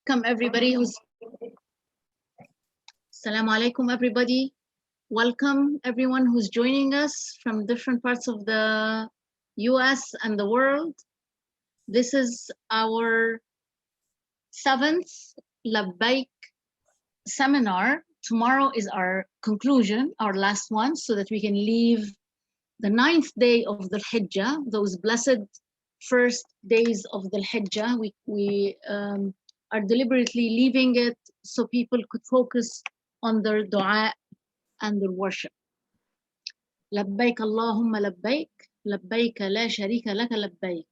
Welcome everybody who's Assalamu alaikum everybody. Welcome everyone who's joining us from different parts of the US and the world. This is our 7th Labbayk seminar. Tomorrow is our conclusion, our last one, so that we can leave the 9th day of the Hijjah, those blessed first days of the Hijjah. We are deliberately leaving it so people could focus on their dua and their worship. Labbayk Allahumma labbayk, labbayk la sharika laka labbayk.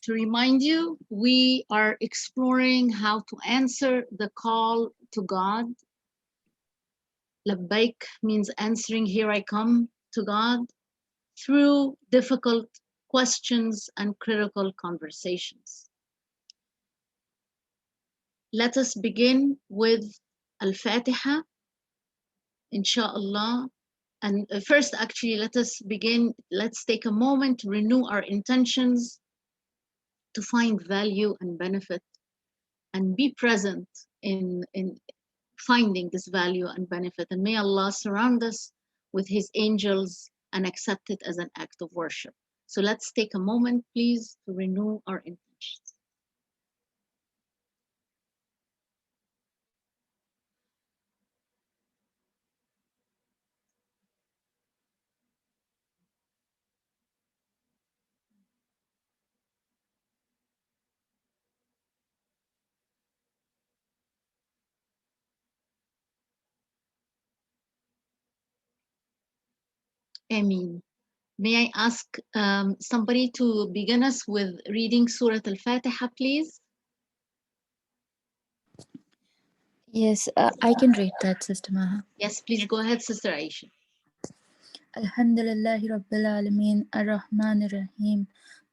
To remind you, we are exploring how to answer the call to God. Labbayk means answering, here I come to God, through difficult questions and critical conversations. Let us begin with Al-Fatiha, inshallah. And first, actually, let's take a moment to renew our intentions to find value and benefit and be present in finding this value and benefit. And may Allah surround us with His angels and accept it as an act of worship. So let's take a moment, please, to renew our intentions. Ameen. May I ask somebody to begin us with reading Surah Al-Fatiha, please? Yes, I can read that, Sister Maha. Yes, please go ahead, Sister Aisha. Alhamdulillahi Rabbil Alameen, Ar-Rahman Ar-Rahim,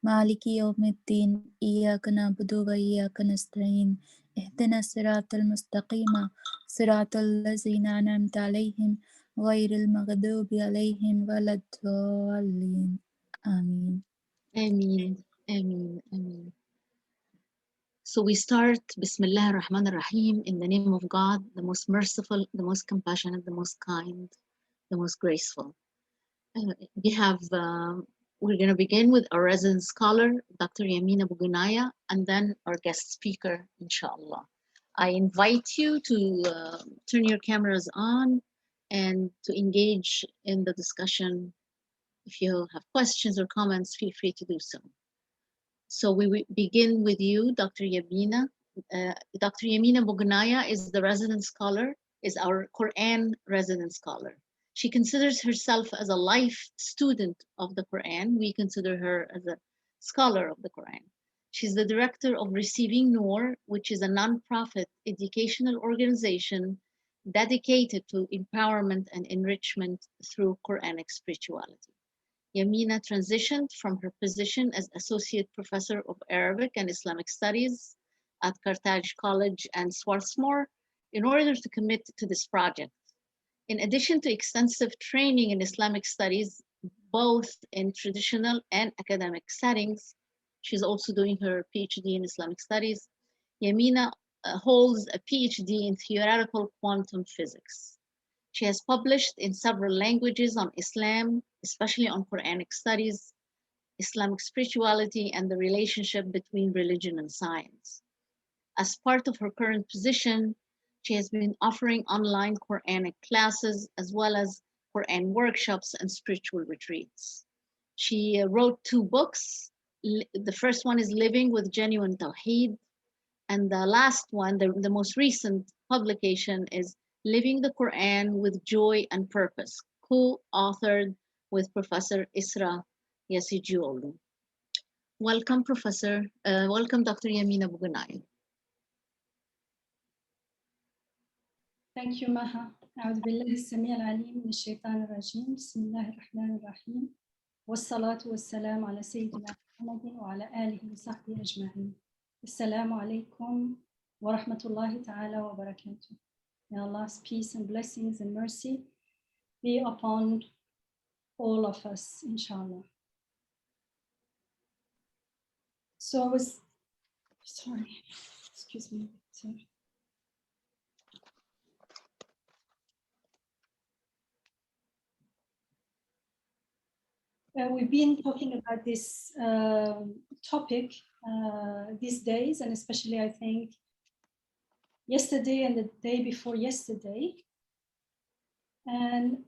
Maliki Yawmiddin, Iyaka na'budu wa Iyaka nasta'in, Ihdina Siratal Mustaqima, Siratal Lazina An'amta alayhim, Ghayril Maghdubi alayhim waladdallin. Ameen. Ameen, Ameen, Ameen. So we start Bismillah ar-Rahman ar-Rahim, in the name of God, the most merciful, the most compassionate, the most kind, the most graceful. We're going to begin with our resident scholar, Dr. Yamina Bugunaya, and then our guest speaker, inshallah. I invite you to turn your cameras on and to engage in the discussion. If you have questions or comments, feel free to do so. So we will begin with you, Dr. Yamina. Dr. Yamina Bugunaya is the resident scholar, is our Quran resident scholar. She considers herself as a life student of the Quran. We consider her as a scholar of the Quran. She's the director of Receiving Noor, which is a nonprofit educational organization dedicated to empowerment and enrichment through Quranic spirituality. Yamina transitioned from her position as Associate Professor of Arabic and Islamic Studies at Carthage College and Swarthmore in order to commit to this project. In addition to extensive training in Islamic studies, both in traditional and academic settings, she's also doing her PhD in Islamic studies. Yamina holds a PhD in theoretical quantum physics. She has published in several languages on Islam, especially on Quranic studies, Islamic spirituality, and the relationship between religion and science. As part of her current position, she has been offering online Quranic classes as well as Quran workshops and spiritual retreats. She wrote 2 books. The first one is Living with Genuine Tawheed, and the last one, the most recent publication, is Living the Quran with Joy and Purpose, co-authored with Professor Isra Yassijiolu. Welcome, Professor. Welcome, Dr. Yamina Bugunaya. Thank you, Maha. أعوذ بالله السميع العليم من الشيطان الرجيم. بسم الله الرحمن الرحيم، والصلاة والسلام على سيدنا محمد وعلى آله وصحبه أجمعين. السلام عليكم ورحمة الله تعالى وبركاته. May Allah's peace and blessings and mercy be upon all of us, inshallah. So I was, sorry, excuse me. Sorry. We've been talking about this topic these days, and especially I think yesterday and the day before yesterday. And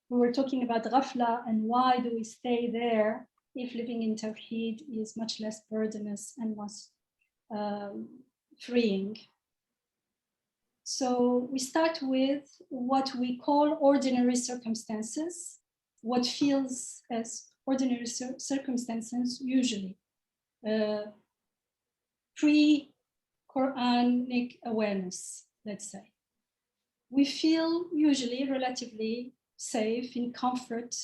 we were talking about ghafla and why do we stay there if living in Tawheed is much less burdenous and more freeing. So we start with what we call ordinary circumstances, what feels as ordinary circumstances usually, pre-Quranic awareness, let's say. We feel usually relatively safe, in comfort,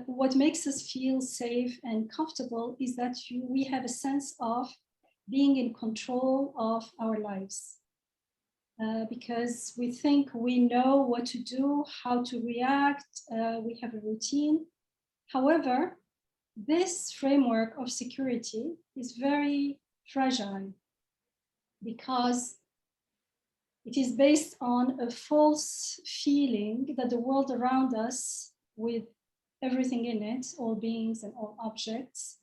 what makes us feel safe and comfortable is that we have a sense of being in control of our lives. Because we think we know what to do, how to react, we have a routine. However, this framework of security is very fragile because it is based on a false feeling that the world around us, with everything in it, all beings and all objects,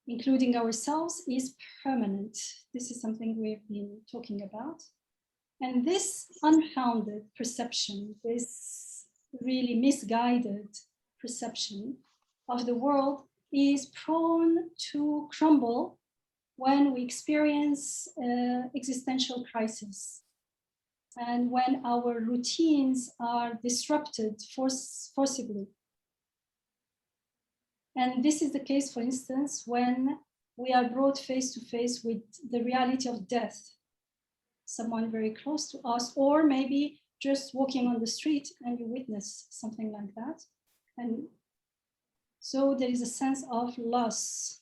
including ourselves, is permanent. This is something we've been talking about. And this unfounded perception, this really misguided perception of the world is prone to crumble when we experience existential crisis and when our routines are disrupted forcibly. And this is the case, for instance, when we are brought face to face with the reality of death, someone very close to us, or maybe just walking on the street and you witness something like that. And so there is a sense of loss.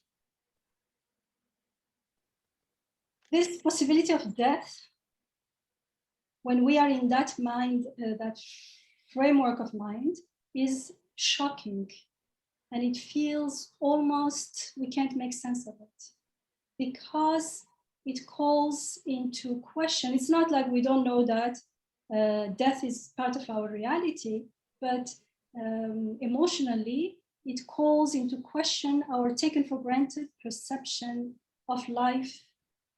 This possibility of death, when we are in that mind, that framework of mind, is shocking. And it feels almost, we can't make sense of it because it calls into question. It's not like we don't know that death is part of our reality, but emotionally, it calls into question our taken for granted perception of life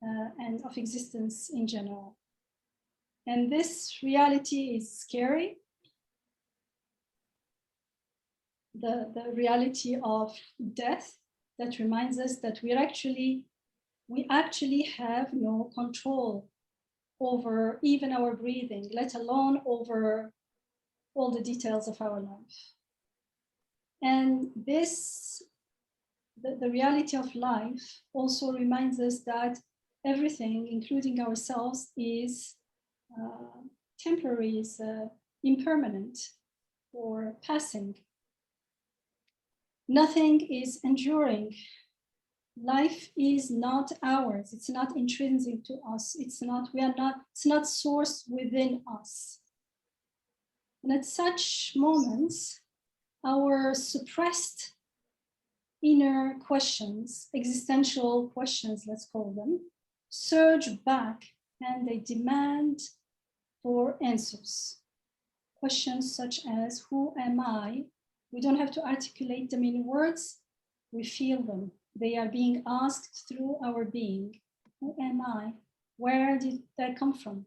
and of existence in general. And this reality is scary. The reality of death that reminds us that we actually have no control over even our breathing, let alone over all the details of our life. And this, the reality of life also reminds us that everything, including ourselves, is temporary, is impermanent or passing. Nothing is enduring. Life is not ours. It's not intrinsic to us. It's not sourced within us. And at such moments, our suppressed inner questions, existential questions, let's call them, surge back and they demand for answers. Questions such as, who am I? We don't have to articulate them in words, we feel them. They are being asked through our being. Who am I? Where did that come from?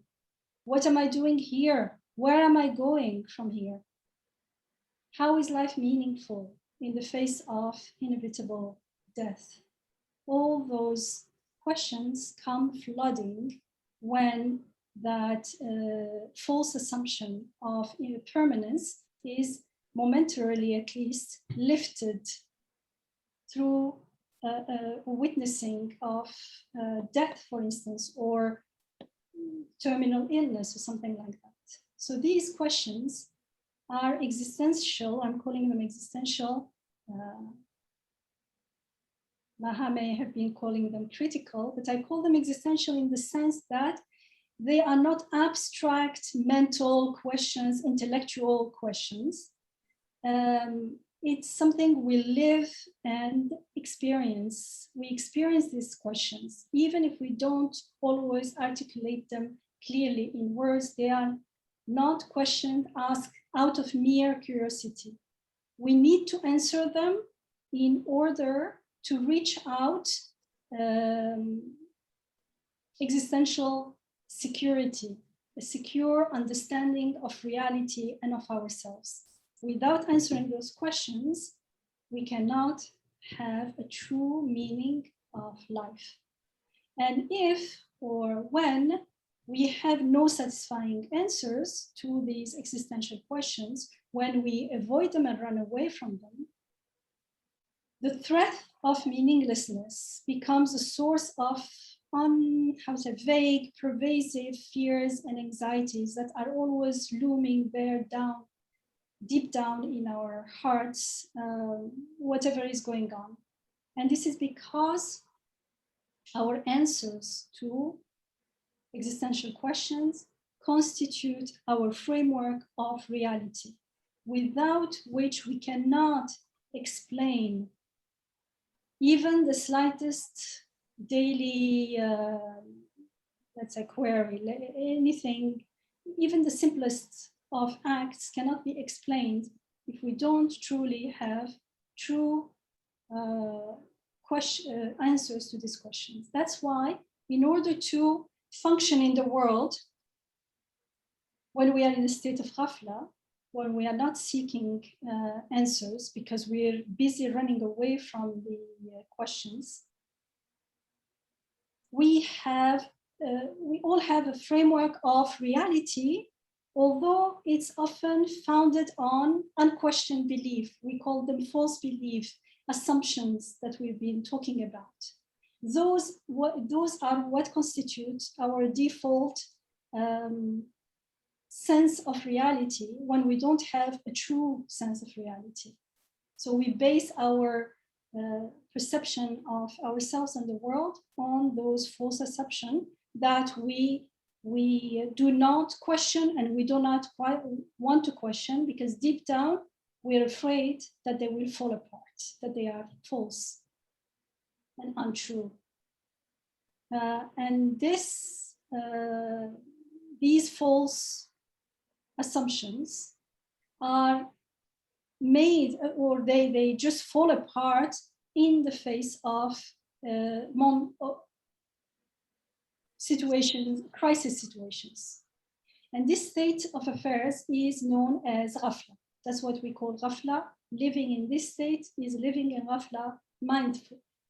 What am I doing here? Where am I going from here? How is life meaningful in the face of inevitable death? All those questions come flooding when that false assumption of permanence is momentarily, at least, lifted through witnessing of death, for instance, or terminal illness or something like that. So these questions are existential. I'm calling them existential. Maha may have been calling them critical, but I call them existential in the sense that they are not abstract mental questions, intellectual questions. It's something we live and experience. We experience these questions, even if we don't always articulate them clearly in words. They are not questions asked out of mere curiosity. We need to answer them in order to reach out existential security, a secure understanding of reality and of ourselves. Without answering those questions, we cannot have a true meaning of life. And if or when we have no satisfying answers to these existential questions, when we avoid them and run away from them, the threat of meaninglessness becomes a source of vague, pervasive fears and anxieties that are always looming there down, deep down in our hearts, whatever is going on. And this is because our answers to existential questions constitute our framework of reality, without which we cannot explain even the slightest daily, let's say, query, anything, even the simplest of acts cannot be explained if we don't truly have true answers to these questions. That's why, in order to function in the world, when we are in a state of ghafla, when we are not seeking answers because we're busy running away from the questions, we all have a framework of reality, although it's often founded on unquestioned belief. We call them false belief, assumptions that we've been talking about. Those are what constitutes our default sense of reality when we don't have a true sense of reality. So we base our perception of ourselves and the world on those false assumptions that we do not question, and we do not quite want to question, because deep down we're afraid that they will fall apart, that they are false and untrue. And these false assumptions are made, or they just fall apart in the face of situations, crisis situations. And this state of affairs is known as ghafla. That's what we call ghafla. Living in this state is living in ghafla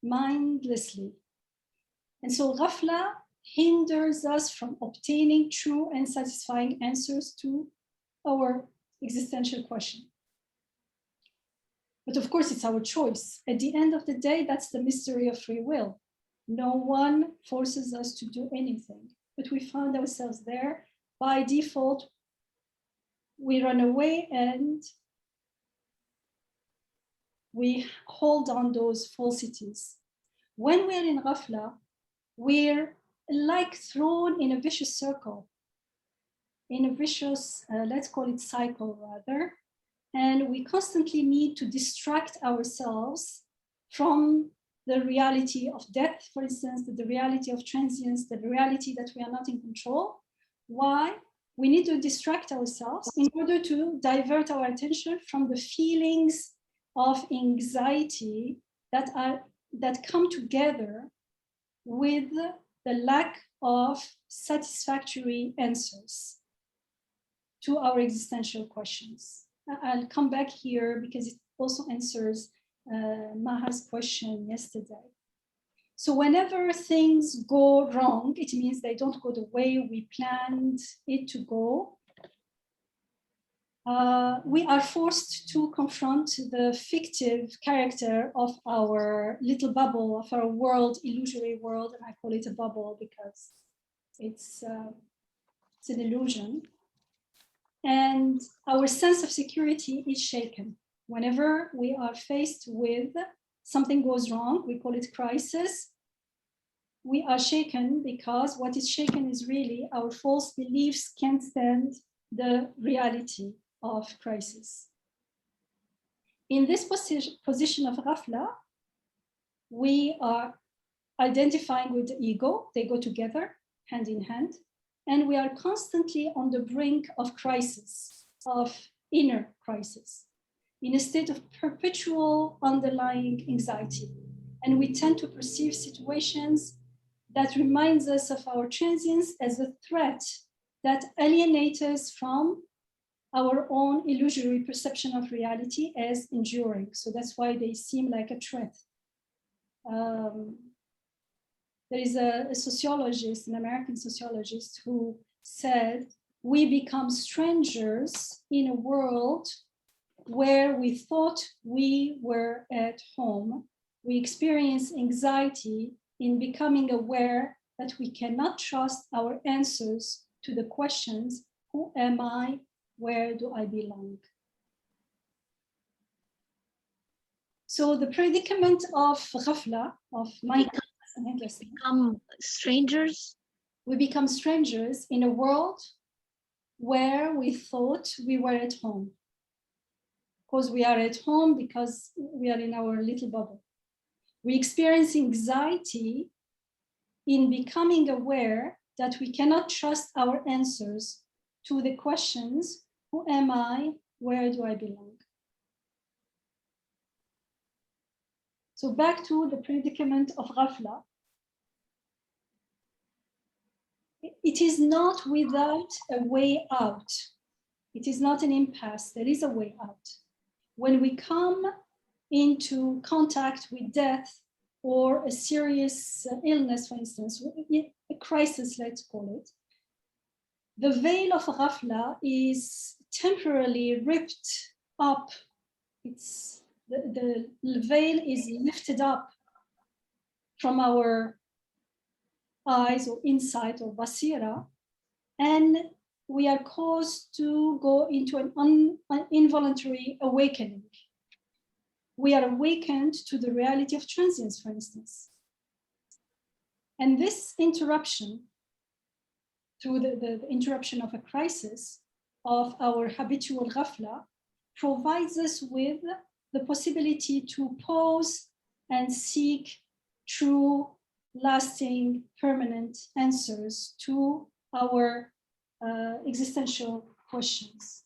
mindlessly. And so ghafla hinders us from obtaining true and satisfying answers to our existential question. But of course, it's our choice. At the end of the day, that's the mystery of free will. No one forces us to do anything, but we find ourselves there. By default, we run away and we hold on those falsities. When we're in ghafla, we're like thrown in a vicious circle, in a vicious, let's call it cycle rather, and we constantly need to distract ourselves from the reality of death, for instance, the reality of transience, the reality that we are not in control. Why? We need to distract ourselves in order to divert our attention from the feelings of anxiety that come together with the lack of satisfactory answers to our existential questions. I'll come back here because it also answers Maha's question yesterday. So whenever things go wrong, it means they don't go the way we planned it to go. we are forced to confront the fictive character of our little bubble, of our world, illusory world, and I call it a bubble because it's an illusion. And our sense of security is shaken. Whenever we are faced with something goes wrong, we call it crisis, we are shaken because what is shaken is really our false beliefs can't stand the reality of crisis. In this position of ghafla, we are identifying with the ego, they go together, hand in hand, and we are constantly on the brink of crisis, of inner crisis, in a state of perpetual underlying anxiety. And we tend to perceive situations that reminds us of our transience as a threat that alienates us from our own illusory perception of reality as enduring. So that's why they seem like a threat. There is a sociologist, an American sociologist, who said, we become strangers in a world where we thought we were at home. We experience anxiety in becoming aware that we cannot trust our answers to the questions, who am I? Where do I belong? So the predicament of ghafla, of mindfulness, become strangers. We become strangers in a world where we thought we were at home. Of course, we are at home because we are in our little bubble. We experience anxiety in becoming aware that we cannot trust our answers to the questions, who am I? Where do I belong? So back to the predicament of ghafla. It is not without a way out. It is not an impasse. There is a way out. When we come into contact with death or a serious illness, for instance, a crisis, let's call it, the veil of ghafla is temporarily ripped up. The veil is lifted up from our eyes or insight or basira, and we are caused to go into an involuntary awakening. We are awakened to the reality of transience, for instance. And this interruption, through the interruption of a crisis of our habitual ghafla, provides us with the possibility to pause and seek true, lasting, permanent answers to our existential questions.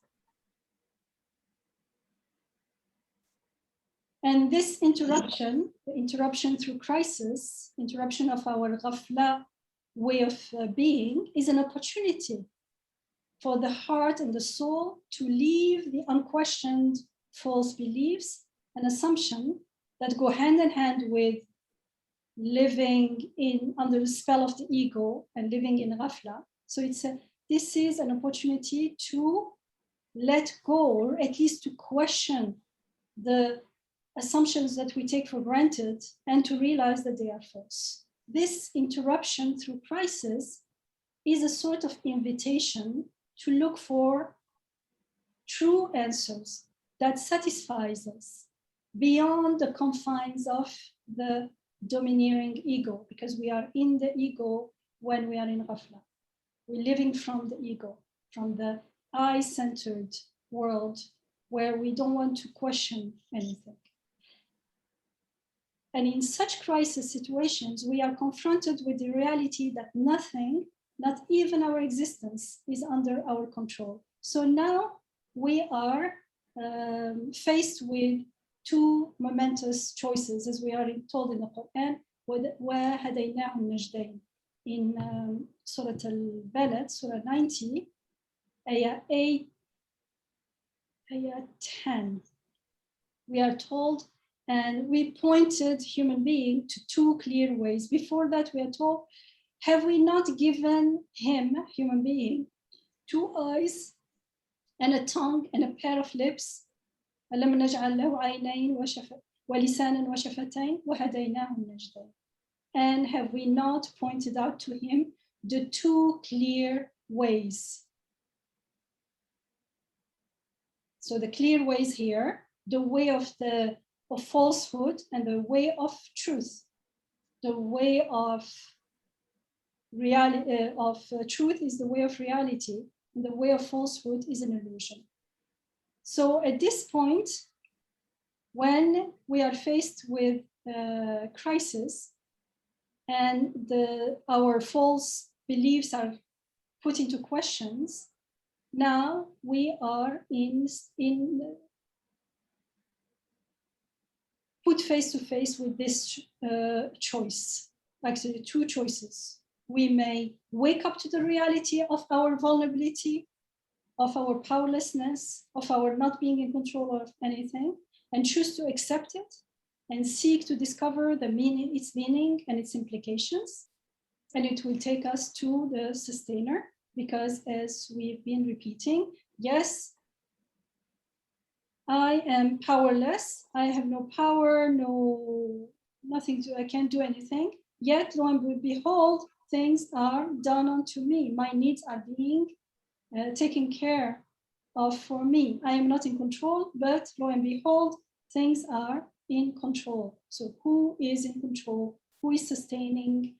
And this interruption, the interruption through crisis, interruption of our ghafla way of being, is an opportunity for the heart and the soul to leave the unquestioned false beliefs and assumptions that go hand in hand with living under the spell of the ego and living in ghafla. So this is an opportunity to let go, or at least to question the assumptions that we take for granted and to realize that they are false. This interruption through crisis is a sort of invitation to look for true answers that satisfies us beyond the confines of the domineering ego, because we are in the ego when we are in ghafla. We're living from the ego, from the I-centered world where we don't want to question anything. And in such crisis situations, we are confronted with the reality that nothing, not even our existence, is under our control. So now we are faced with two momentous choices, as we are told in the Quran, وَهَدَيْنَاهُ النَّجْدَيْنِ in Surah Al-Balad, Surah 90, Ayah 8, Ayah 10. We are told, and we pointed human being to two clear ways. Before that, we are told, have we not given him, human being, two eyes and a tongue and a pair of lips. ألم نجعل له عينين ولسانا وشفتين وهديناه النجدين. And have we not pointed out to him the two clear ways? So the clear ways here, the way of falsehood and the way of truth. The way of reality truth is the way of reality, and the way of falsehood is an illusion. So at this point, when we are faced with crisis and our false beliefs are put into questions, now we are put face to face with this choice, actually two choices. We may wake up to the reality of our vulnerability, of our powerlessness, of our not being in control of anything, and choose to accept it and seek to discover its meaning and its implications. And it will take us to the sustainer, because as we've been repeating, yes, I am powerless. I have no power, nothing I can't do anything. Yet, lo and behold, things are done unto me. My needs are being taken care of for me. I am not in control, but lo and behold, things are in control. So who is in control? Who is sustaining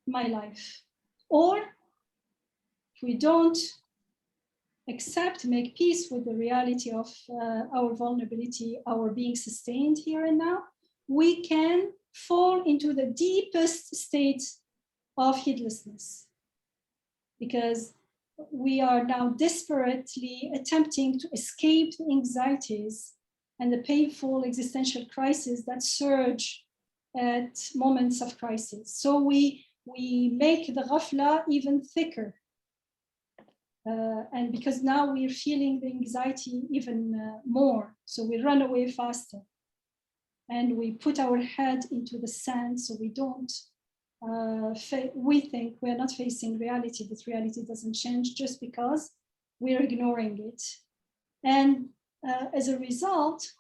my life? Or if we don't make peace with the reality of our vulnerability, our being sustained here and now, we can fall into the deepest state of heedlessness, because we are now desperately attempting to escape the anxieties and the painful existential crises that surge at moments of crisis. So we make the ghafla even thicker. And because now we're feeling the anxiety even more, so we run away faster. And we put our head into the sand so we don't, we think we're not facing reality, but reality doesn't change just because we're ignoring it. And as a result,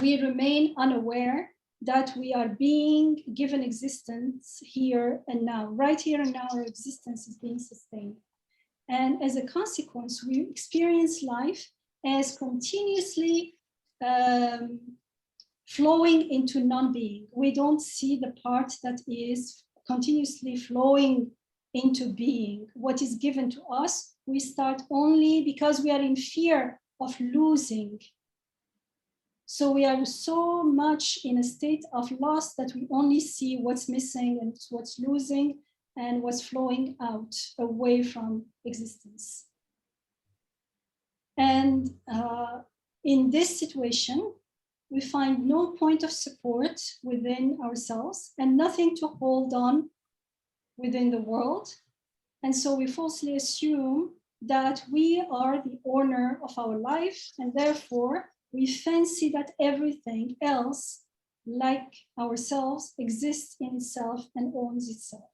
we remain unaware that we are being given existence here and now. Right here and now, our existence is being sustained. And as a consequence, we experience life as continuously flowing into non-being. We don't see the part that is continuously flowing into being. What is given to us, we start only because we are in fear of losing. So we are so much in a state of loss that we only see what's missing and what's losing and what's flowing out away from existence. And in this situation, we find no point of support within ourselves and nothing to hold on within the world. And so we falsely assume that we are the owner of our life, and therefore we fancy that everything else, like ourselves, exists in itself and owns itself.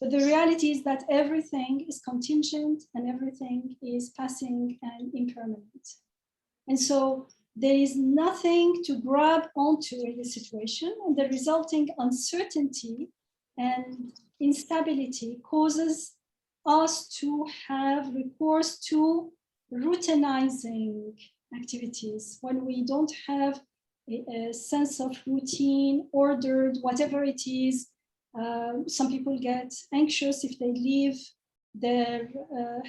But the reality is that everything is contingent and everything is passing and impermanent. And so there is nothing to grab onto in this situation, and the resulting uncertainty and instability causes us to have recourse to routinizing activities. When we don't have a sense of routine, ordered, whatever it is, some people get anxious if they leave their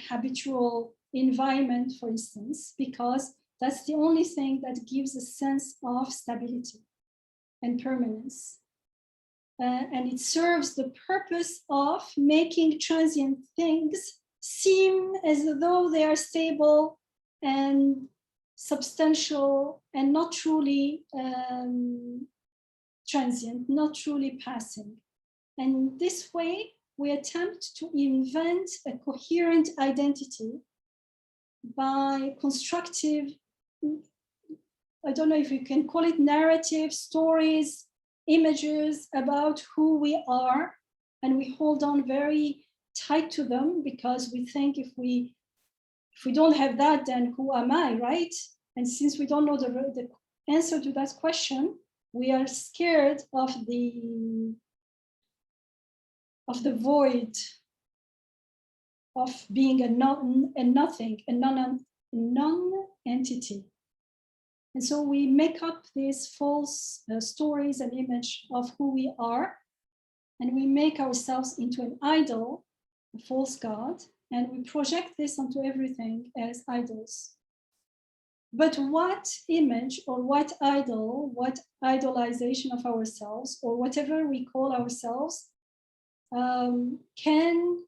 habitual environment, for instance, because that's the only thing that gives a sense of stability and permanence. And it serves the purpose of making transient things seem as though they are stable and substantial and not truly transient, not truly passing. And this way, we attempt to invent a coherent identity by constructive, I don't know if you can call it narrative, stories, images about who we are, and we hold on very tight to them because we think if we if we don't have that, then who am I, right? And since we don't know the answer to that question, we are scared of the void, of being a nothing, a non-entity. And so we make up these false stories and image of who we are, and we make ourselves into an idol, a false god, and we project this onto everything as idols. But what image or what idol, what idolization of ourselves, or whatever we call ourselves, can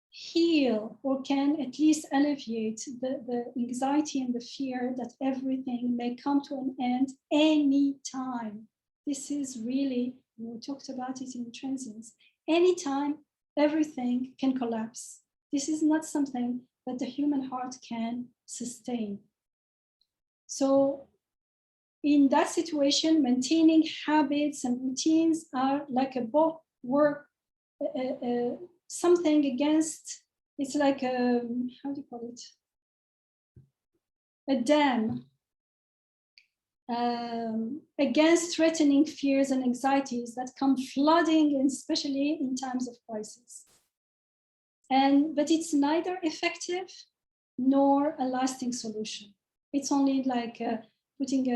heal or can at least alleviate the anxiety and the fear that everything may come to an end anytime? This is really, we talked about it in transience, anytime everything can collapse. This is not something that the human heart can sustain. So in that situation, maintaining habits and routines are like a bulwark, something against, it's like a, how do you call it? A dam against threatening fears and anxieties that come flooding, especially in times of crisis. But it's neither effective nor a lasting solution. It's only like putting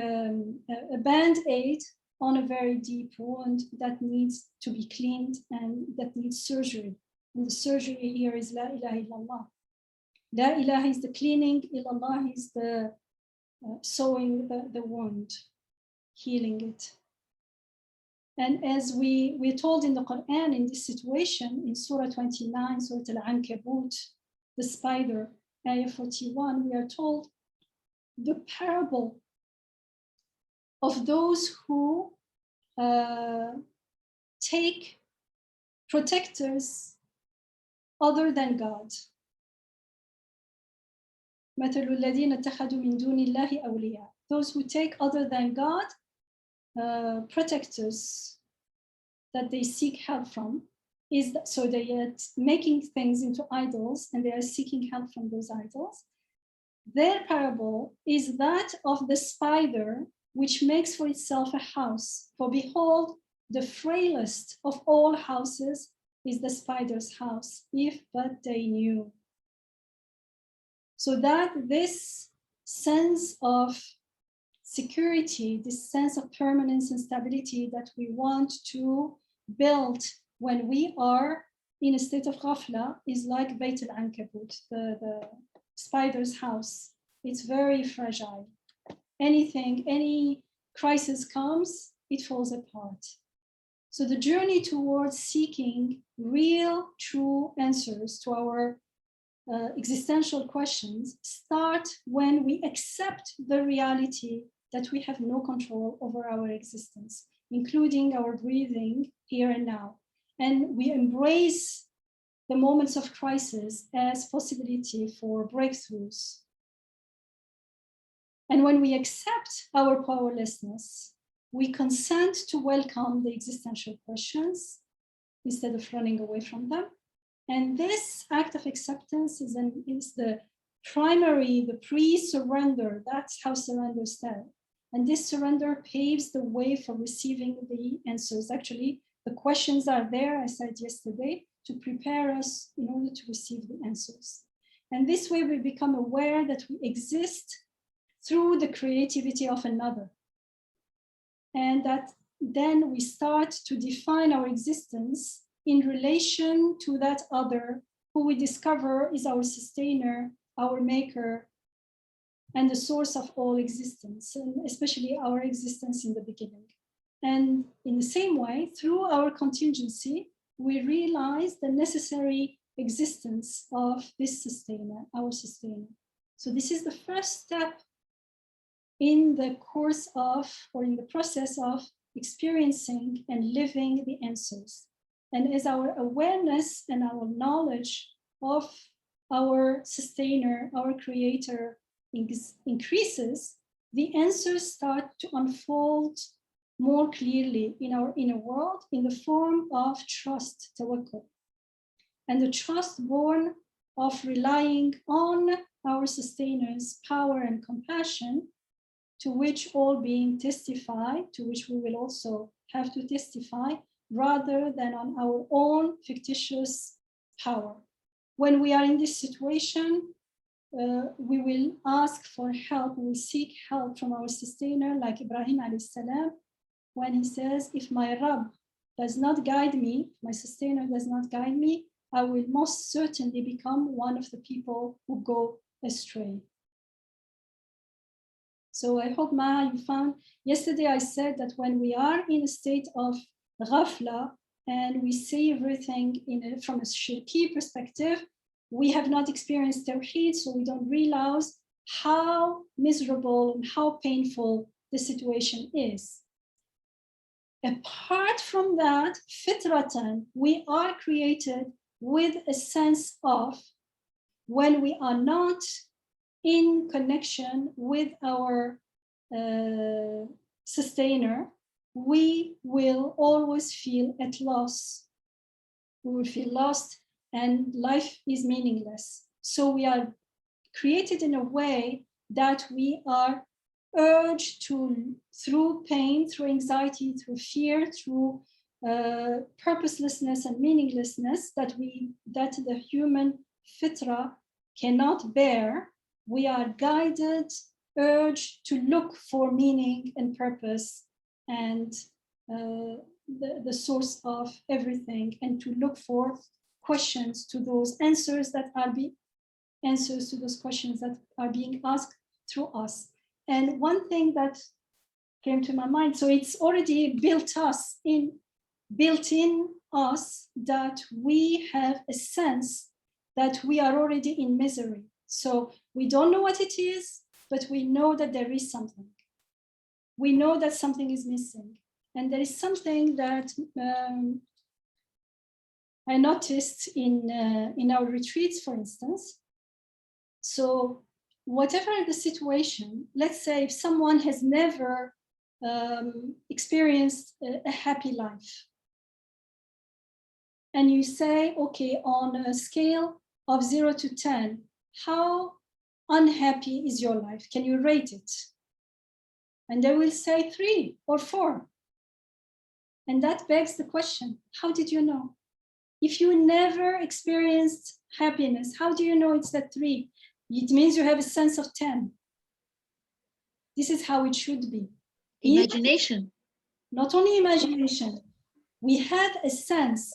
a Band-Aid on a very deep wound that needs to be cleaned and that needs surgery. And the surgery here is La ilaha illallah. La ilaha is the cleaning, illallah is the sewing the wound, healing it. And as we're told in the Quran, in this situation, in Surah 29, Surah Al-Ankabut, the spider, Ayah 41, we are told the parable of those who take protectors other than God. Those who take other than God protectors that they seek help from, is that, so they are making things into idols and they are seeking help from those idols. Their parable is that of the spider which makes for itself a house. For behold, the frailest of all houses is the spider's house, if but they knew. So that this sense of security, this sense of permanence and stability that we want to build when we are in a state of ghafla is like Bayt al-Ankabut, the spider's house. It's very fragile. Any crisis comes, it falls apart. So the journey towards seeking real, true answers to our existential questions start when we accept the reality that we have no control over our existence, including our breathing here and now. And we embrace the moments of crisis as possibility for breakthroughs. And when we accept our powerlessness, we consent to welcome the existential questions instead of running away from them. And this act of acceptance is the primary, the pre-surrender. That's how surrender starts. And this surrender paves the way for receiving the answers. Actually, the questions are there, I said yesterday, to prepare us in order to receive the answers. And this way we become aware that we exist through the creativity of another. And that then we start to define our existence in relation to that other who we discover is our sustainer, our maker, and the source of all existence, and especially our existence in the beginning. And in the same way, through our contingency, we realize the necessary existence of this sustainer, our sustainer. So this is the first step in the course of, or in the process of experiencing and living the answers. And as our awareness and our knowledge of our sustainer, our creator increases, the answers start to unfold more clearly in our inner world in the form of trust, tawakkul. And the trust born of relying on our sustainers' power and compassion, to which all beings testify, to which we will also have to testify, rather than on our own fictitious power. When we are in this situation, we will ask for help, we will seek help from our sustainer, like Ibrahim alayhi salam, when he says, if my Rabb does not guide me, my sustainer does not guide me, I will most certainly become one of the people who go astray. So I hope, Maha, you found, yesterday I said that when we are in a state of ghafla and we see everything from a shirki perspective, we have not experienced tawheed, so we don't realize how miserable and how painful the situation is. Apart from that, fitratan, we are created with a sense of, when we are not in connection with our sustainer, we will always feel at loss. We will feel lost and life is meaningless. So we are created in a way that we are urged to, through pain, through anxiety, through fear, through purposelessness and meaninglessness that the human fitra cannot bear, we are guided, urged to look for meaning and purpose and the source of everything, and to look for questions to those answers that are answers to those questions that are being asked through us. And one thing that came to my mind, so it's already built in us that we have a sense that we are already in misery. So we don't know what it is, but we know that there is something. We know that something is missing. And there is something that I noticed in our retreats, for instance. So whatever the situation, let's say if someone has never experienced a happy life, and you say, okay, on a scale of 0 to 10, how unhappy is your life? Can you rate it? And they will say 3 or 4. And that begs the question, how did you know? If you never experienced happiness, how do you know it's that 3? It means you have a sense of 10. This is how it should be. Imagination. Not only imagination, we have a sense.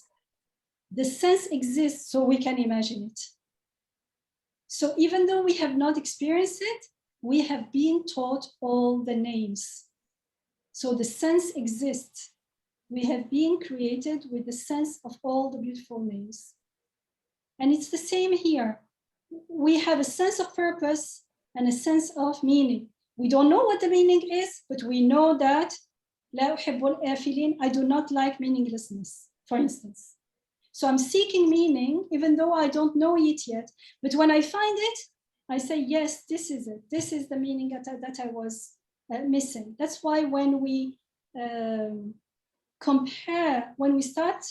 The sense exists so we can imagine it. So even though we have not experienced it, we have been taught all the names. So the sense exists. We have been created with the sense of all the beautiful names. And it's the same here. We have a sense of purpose and a sense of meaning. We don't know what the meaning is, but we know that I do not like meaninglessness, for instance. So I'm seeking meaning, even though I don't know it yet. But when I find it, I say, yes, this is it. This is the meaning that I was missing. That's why when we compare, when we start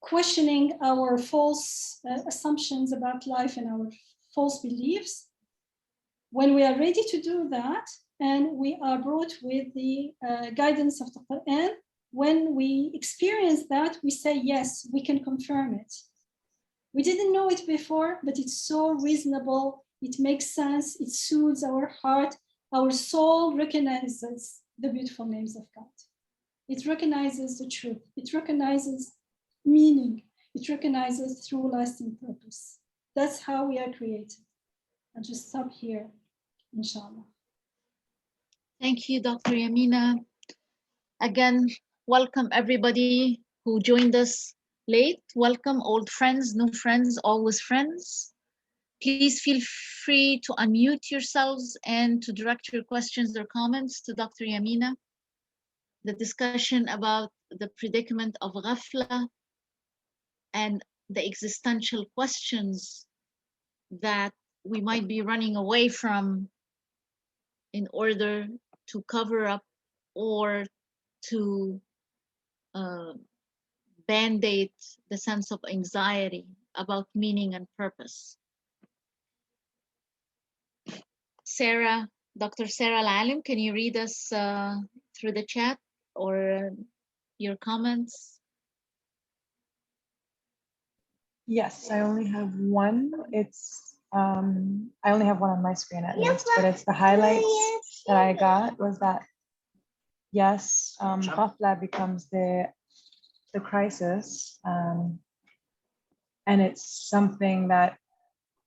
questioning our false assumptions about life and our false beliefs, when we are ready to do that, and we are brought with the guidance of the Quran, when we experience that, we say, yes, we can confirm it. We didn't know it before, but it's so reasonable. It makes sense. It soothes our heart. Our soul recognizes the beautiful names of God. It recognizes the truth. It recognizes meaning. It recognizes true lasting purpose. That's how we are created. I'll just stop here, inshallah. Thank you, Dr. Yamina. Again, welcome everybody who joined us late. Welcome old friends, new friends, always friends. Please feel free to unmute yourselves and to direct your questions or comments to Dr. Yamina. The discussion about the predicament of ghafla and the existential questions that we might be running away from in order to cover up or to band-aid the sense of anxiety about meaning and purpose. Sarah, Dr. Sarah Al-Alim, can you read us through the chat or your comments? Yes, I only have one. It's I only have one on my screen at least, but it's the highlights that I got was that yes, ghafla becomes the crisis, and it's something that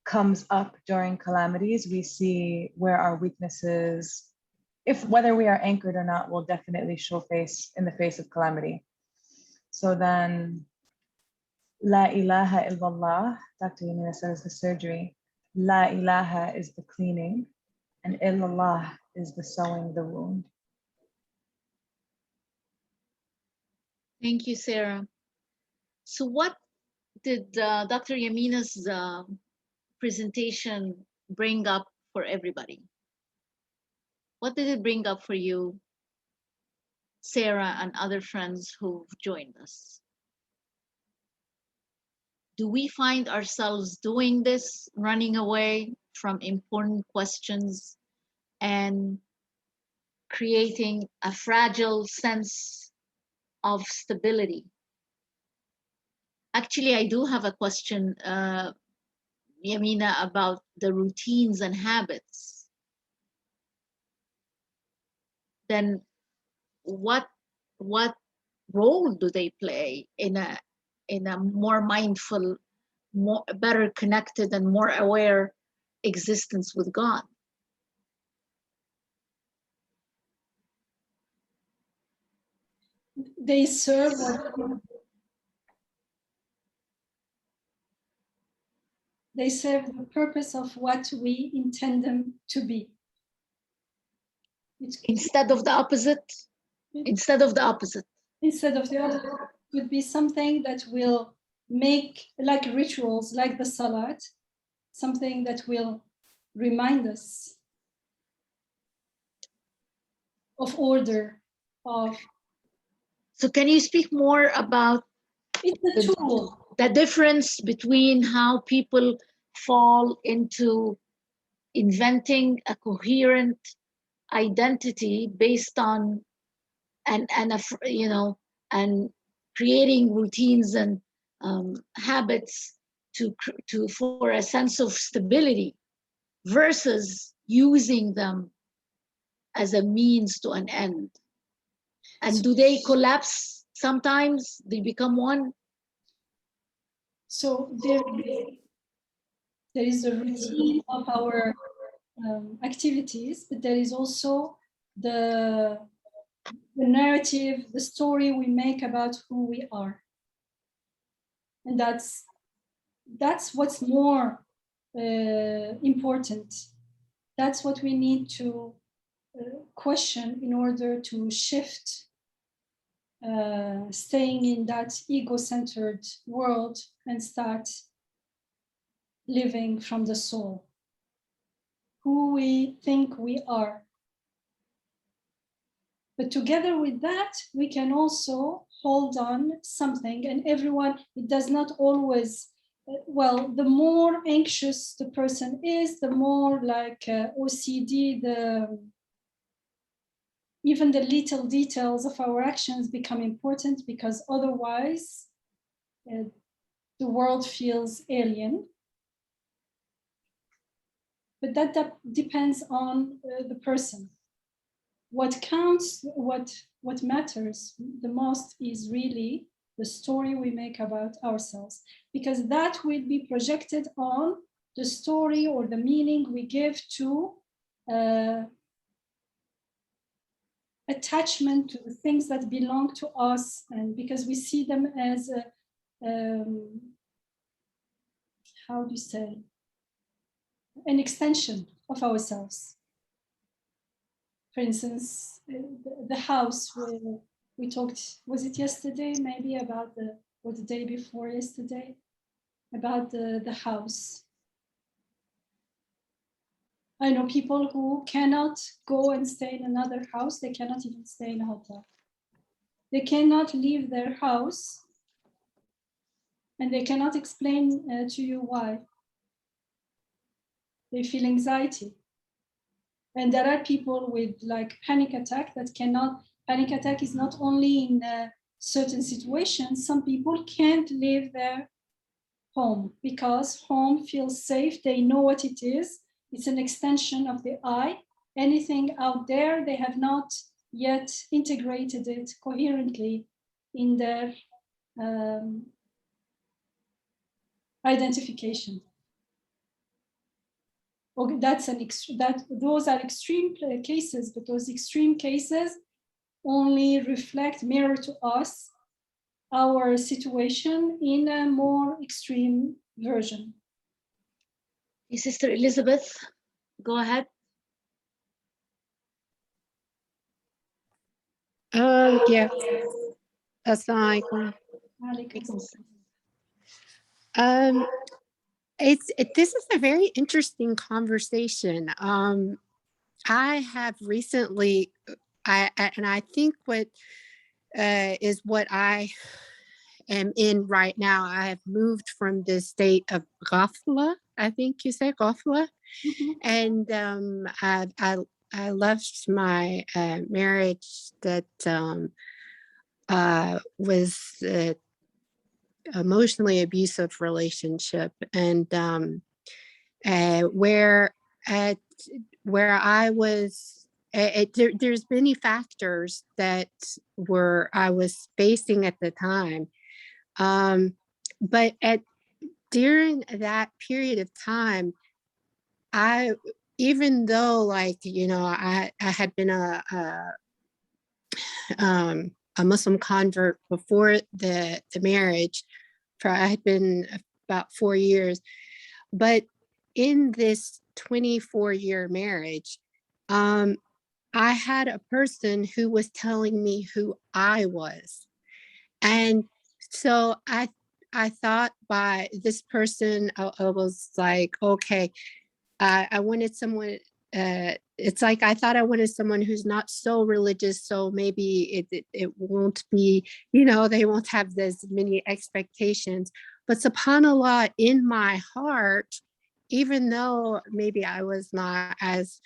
comes up during calamities. We see where our weaknesses, if whether we are anchored or not, will definitely show face in the face of calamity. So then La ilaha illallah, Dr. Yamina says the surgery. La ilaha is the cleaning, and illallah is the sewing the wound. Thank you, Sarah. So what did Dr. Yamina's presentation bring up for everybody? What did it bring up for you, Sarah, and other friends who've joined us? Do we find ourselves doing this, running away from important questions and creating a fragile sense of stability? Actually, I do have a question, Yamina, about the routines and habits. Then what role do they play in a more mindful, more better connected and more aware existence with God? They serve the purpose of what we intend them to be. Instead of the opposite? Instead of the opposite. Instead of the opposite, it would be something that will make, like rituals, like the salat, something that will remind us of order, of... So can you speak more about it's a tool. The difference between how people fall into inventing a coherent identity based on and creating routines and habits for a sense of stability versus using them as a means to an end? And do they collapse sometimes? They become one? So there is a routine of our activities, but there is also the narrative, the story we make about who we are. And that's what's more important. That's what we need to question in order to shift staying in that ego-centered world and start living from the soul, who we think we are. But together with that, we can also hold on something, and everyone, it does not always, well, the more anxious the person is, the more like OCD, even the little details of our actions become important, because otherwise the world feels alien. But that depends on the person. What counts, what matters the most is really the story we make about ourselves, because that will be projected on the story or the meaning we give to attachment to the things that belong to us, and because we see them as how do you say, an extension of ourselves. For instance, the house where we talked, was it yesterday, maybe about or the day before yesterday, about the house. I know people who cannot go and stay in another house. They cannot even stay in a hotel. They cannot leave their house, and they cannot explain to you why. They feel anxiety. And there are people with like panic attack that cannot, panic attack is not only in certain situations, some people can't leave their home because home feels safe, they know what it is, it's an extension of the I. Anything out there, they have not yet integrated it coherently in their identification. Okay, those are extreme cases, but those extreme cases only reflect, mirror to us our situation in a more extreme version. Hey, Sister Elizabeth, go ahead. Yeah. Assalamu alaikum. This is a very interesting conversation. I have recently, and I think what is what I am in right now. I have moved from the state of ghafla, I think you say ghafla, and I left my marriage that was emotionally abusive relationship, and where I was, there's many factors that I was facing at the time, but during that period of time, even though, like, you know, I had been a Muslim convert before the marriage. I had been about 4 years, but in this 24-year marriage, I had a person who was telling me who I was. And so I thought by this person, I was like, okay, I wanted someone, it's like I thought I wanted someone who's not so religious, so maybe it won't be, you know, they won't have as many expectations. But subhanAllah, in my heart, even though maybe I was not as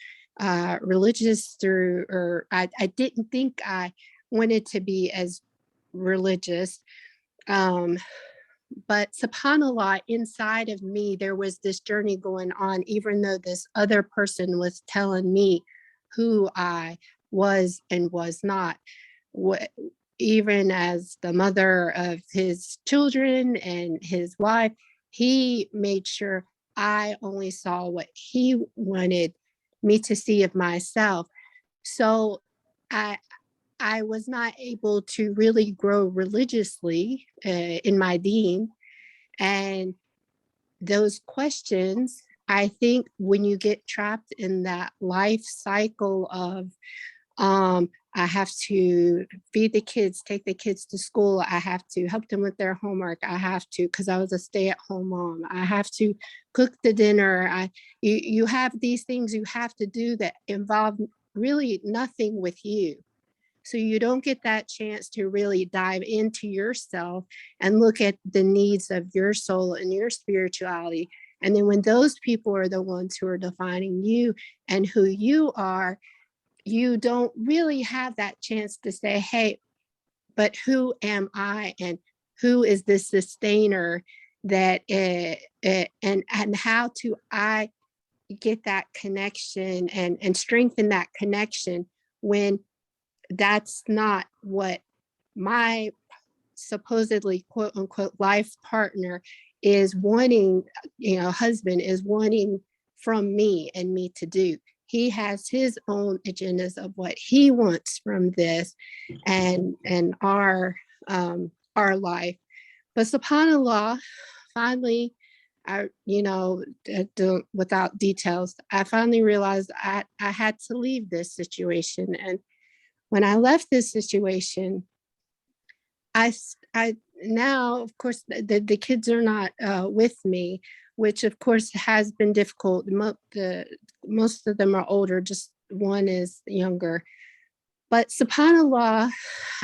religious or I didn't think I wanted to be as religious, but subhanAllah, inside of me, there was this journey going on, even though this other person was telling me who I was and was not. Even as the mother of his children and his wife, he made sure I only saw what he wanted me to see of myself. So I was not able to really grow religiously in my deen. And those questions, I think when you get trapped in that life cycle of, I have to feed the kids, take the kids to school, I have to help them with their homework, I have to, because I was a stay-at-home mom, I have to cook the dinner, you have these things you have to do that involve really nothing with you. So you don't get that chance to really dive into yourself and look at the needs of your soul and your spirituality. And then when those people are the ones who are defining you and who you are, you don't really have that chance to say, hey, but who am I and who is the sustainer that, and how do I get that connection and strengthen that connection when that's not what my supposedly quote unquote life partner is wanting, you know, husband is wanting from me and me to do. He has his own agendas of what he wants from this and our life. But subhanAllah, finally, without details, I finally realized I had to leave this situation. And when I left this situation, I now, of course, the kids are not with me, which of course has been difficult. Most of them are older, just one is younger. But subhanAllah,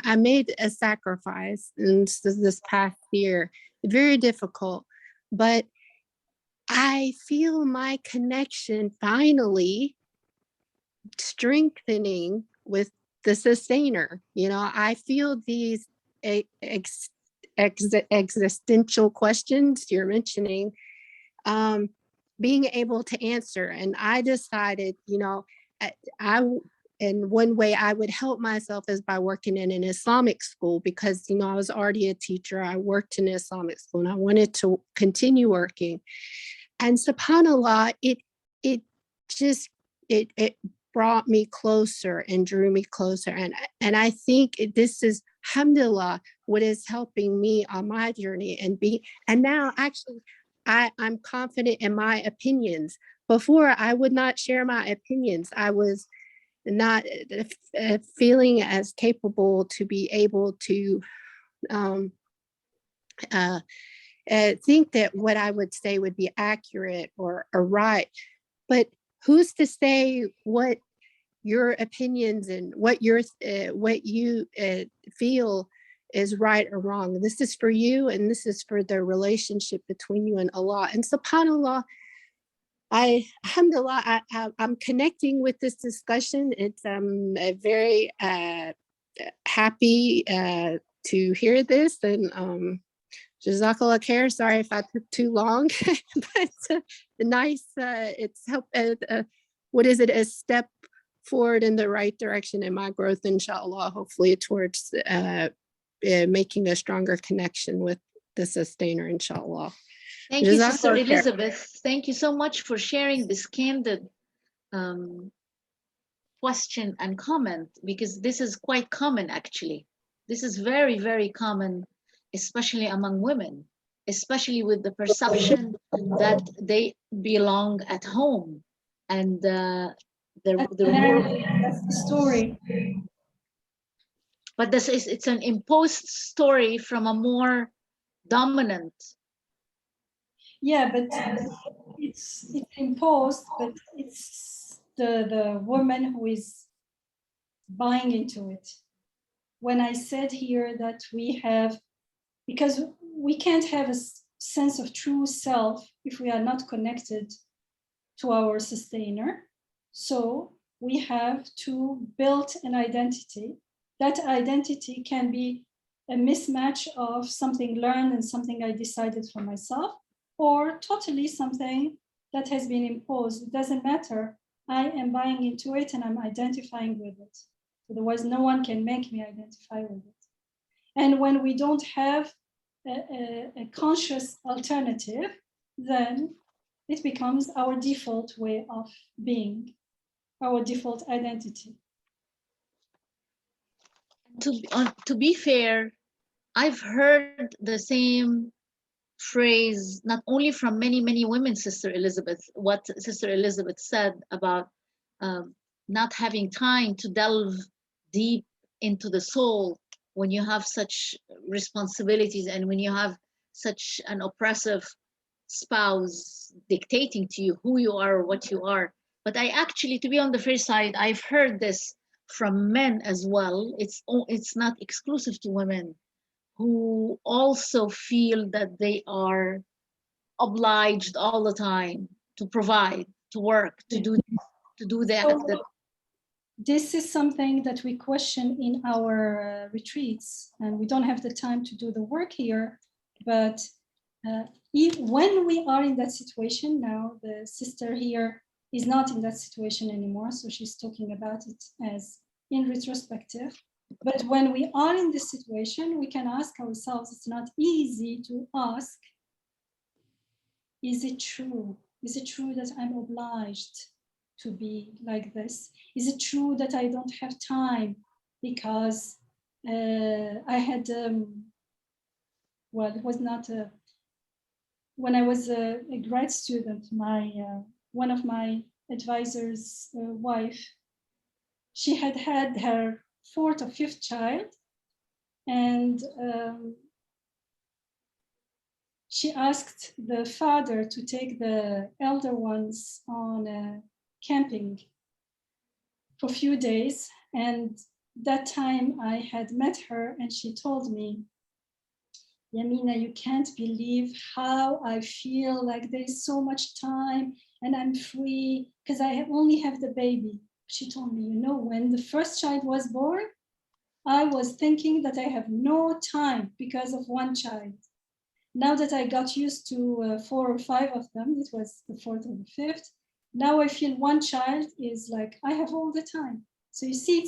I made a sacrifice in this past year, very difficult. But I feel my connection finally strengthening with the sustainer. You know, I feel these existential questions you're mentioning, being able to answer. And I decided, you know, and one way I would help myself is by working in an Islamic school, because, you know, I was already a teacher. I worked in an Islamic school and I wanted to continue working. And subhanAllah, it brought me closer and drew me closer. And I think this is, alhamdulillah, what is helping me on my journey and now actually I'm confident in my opinions. Before, I would not share my opinions. I was not feeling as capable to be able to think that what I would say would be accurate or right. But who's to say what your opinions and what you feel is right or wrong? This is for you, and this is for the relationship between you and Allah. And subhanAllah, alhamdulillah, I'm connecting with this discussion. It's very happy to hear this, and Jazakallah khair. Sorry if I took too long, but nice. It's helped. What is it? A step forward in the right direction in my growth, inshallah. Hopefully, towards making a stronger connection with the sustainer, inshallah. Thank you, Sister Elizabeth. Thank you so much for sharing this candid question and comment, because this is quite common, actually. This is very, very common, especially among women, especially with the perception that they belong at home. And that's the story. But it's an imposed story from a more dominant. Yeah, but it's imposed, but it's the woman who is buying into it. When I said here that we have, because we can't have a sense of true self if we are not connected to our sustainer. So we have to build an identity. That identity can be a mismatch of something learned and something I decided for myself, or totally something that has been imposed. It doesn't matter. I am buying into it and I'm identifying with it. Otherwise, no one can make me identify with it. And when we don't have a conscious alternative, then it becomes our default way of being, our default identity. To be fair, I've heard the same phrase, not only from many, many women, Sister Elizabeth, what Sister Elizabeth said about not having time to delve deep into the soul when you have such responsibilities and when you have such an oppressive spouse dictating to you who you are or what you are. But I actually, to be on the fair side, I've heard this from men as well. It's not exclusive to women, who also feel that they are obliged all the time to provide, to work, to do that. So, this is something that we question in our retreats, and we don't have the time to do the work here. But when we are in that situation now, the sister here is not in that situation anymore, so she's talking about it as in retrospective. But when we are in this situation, we can ask ourselves, it's not easy to ask, is it true? Is it true that I'm obliged to be like this? Is it true that I don't have time because I had, well, it was not when I was a grad student, one of my advisor's wife, she had her 4th or 5th child, and she asked the father to take the elder ones on camping for a few days. And that time I had met her and she told me, Yamina, you can't believe how I feel like there's so much time and I'm free because I only have the baby. She told me, you know, when the first child was born, I was thinking that I have no time because of one child. Now that I got used to 4 or 5 of them, it was the 4th or the 5th, now I feel one child is like, I have all the time. So you see,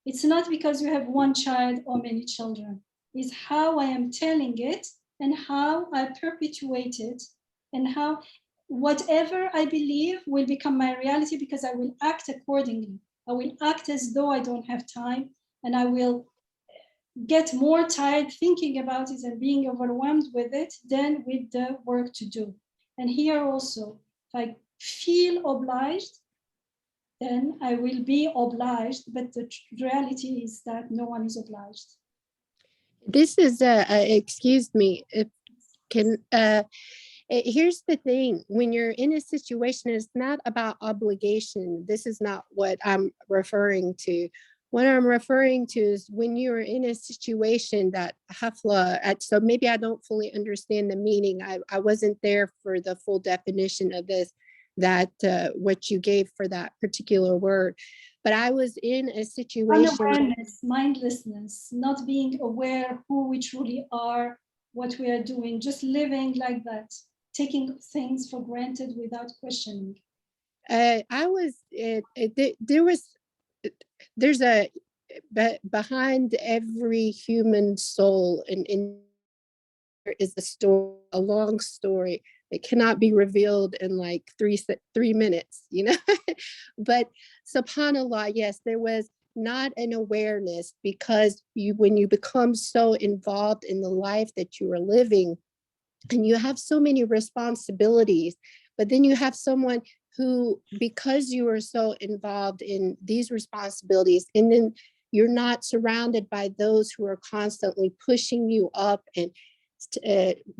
it's not because you have one child or many children. It's how I am telling it and how I perpetuate it and how whatever I believe will become my reality because I will act accordingly. I will act as though I don't have time, and I will get more tired thinking about it and being overwhelmed with it than with the work to do. And here also, if I feel obliged, then I will be obliged, but the reality is that no one is obliged. This is excuse me, if can here's the thing, when you're in a situation, it's not about obligation. This is not what I'm referring to. What I'm referring to is when you're in a situation that hafla, so maybe I don't fully understand the meaning. I wasn't there for the full definition of this, that what you gave for that particular word. But I was in a situation. Unawareness, mindlessness, not being aware who we truly are, what we are doing, just living like that, taking things for granted without questioning. There's a, behind every human soul, and there is a story, a long story. It cannot be revealed in like 3 minutes, you know. But subhanAllah, yes, there was not an awareness, because when you become so involved in the life that you are living, and you have so many responsibilities, but then you have someone who, because you are so involved in these responsibilities, and then you're not surrounded by those who are constantly pushing you up and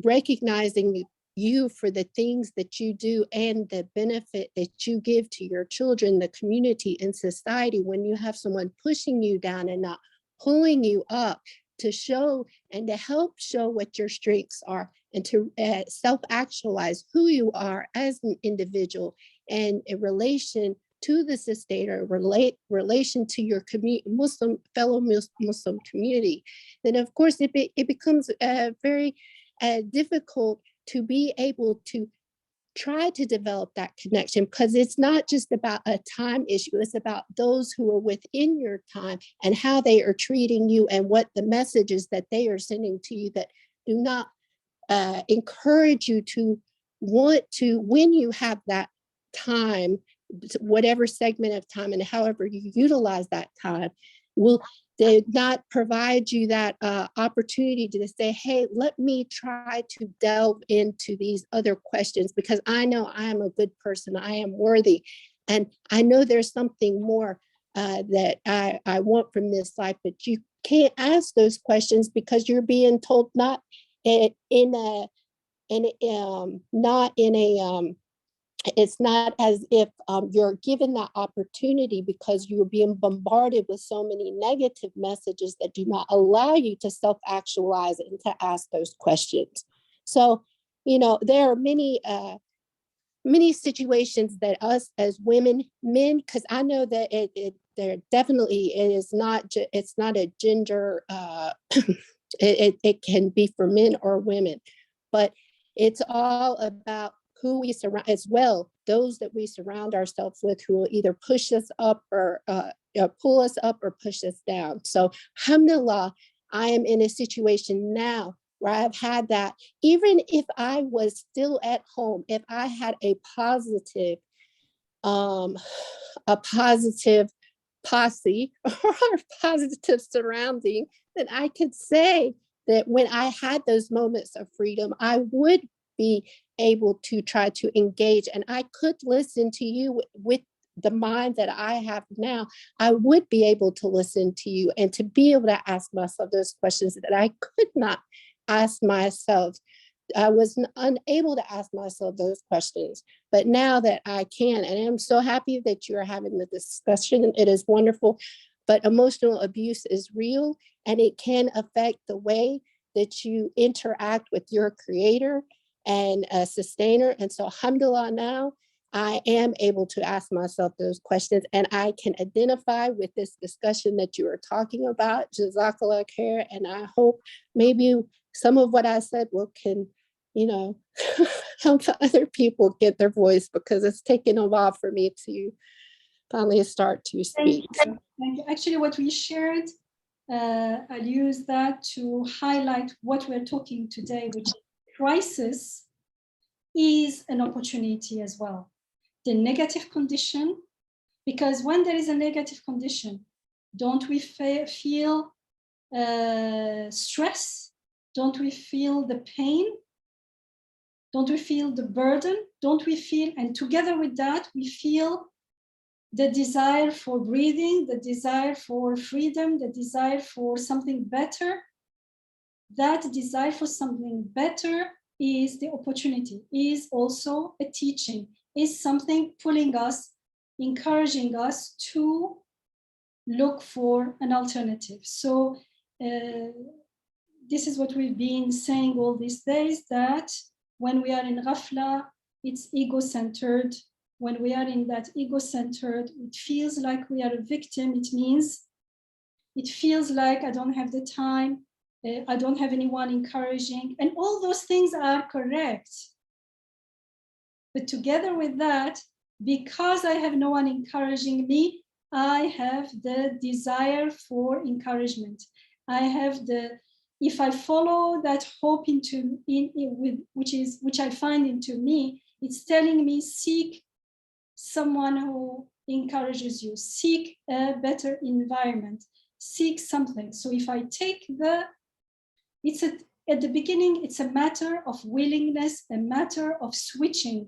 recognizing you for the things that you do and the benefit that you give to your children, the community, and society. When you have someone pushing you down and not pulling you up to show and to help show what your strengths are, and to self-actualize who you are as an individual, and in relation to the sustainer, relation to your fellow Muslim community, then of course it becomes very difficult to be able to try to develop that connection, because it's not just about a time issue. It's about those who are within your time and how they are treating you, and what the messages that they are sending to you that do not encourage you to want to, when you have that time, whatever segment of time and however you utilize that time, will they not provide you that opportunity to say, hey, let me try to delve into these other questions, because I know I am a good person, I am worthy, and I know there's something more that I want from this life, but you can't ask those questions because you're being told not it's not as if you're given that opportunity, because you're being bombarded with so many negative messages that do not allow you to self-actualize and to ask those questions. So, you know, there are many situations that us as women, men, because I know that there definitely it's not a gender, it can be for men or women, but it's all about who we surround as well, those that we surround ourselves with, who will either push us up or pull us up or push us down. So alhamdulillah, I am in a situation now where I've had that. Even if I was still at home, if I had a positive posse or positive surrounding, then I could say that when I had those moments of freedom, I would be able to try to engage, and I could listen to you with the mind that I have now. I would be able to listen to you and to be able to ask myself those questions that I could not ask myself. I was unable to ask myself those questions, but now that I can, and I'm so happy that you're having the discussion. It is wonderful, but emotional abuse is real, and it can affect the way that you interact with your creator and a sustainer. And so alhamdulillah, now I am able to ask myself those questions, and I can identify with this discussion that you are talking about, Jazakallah khair, and I hope maybe some of what I said can, help other people get their voice, because it's taken a while for me to finally start to speak. Thank you. Actually, what we shared, I'll use that to highlight what we're talking today, which is crisis is an opportunity as well. The negative condition, because when there is a negative condition, don't we feel stress? Don't we feel the pain? Don't we feel the burden? Don't we feel, and together with that, we feel the desire for breathing, the desire for freedom, the desire for something better. That desire for something better is the opportunity, is also a teaching, is something pulling us, encouraging us to look for an alternative. So this is what we've been saying all these days, that when we are in ghafla, it's ego-centered. When we are in that ego-centered, it feels like we are a victim. It feels like I don't have the time, I don't have anyone encouraging, and all those things are correct. But together with that, because I have no one encouraging me, I have the desire for encouragement. I have if I follow that hope which I find into me, it's telling me, seek someone who encourages you, seek a better environment, seek something. So if I take at the beginning, it's a matter of willingness, a matter of switching.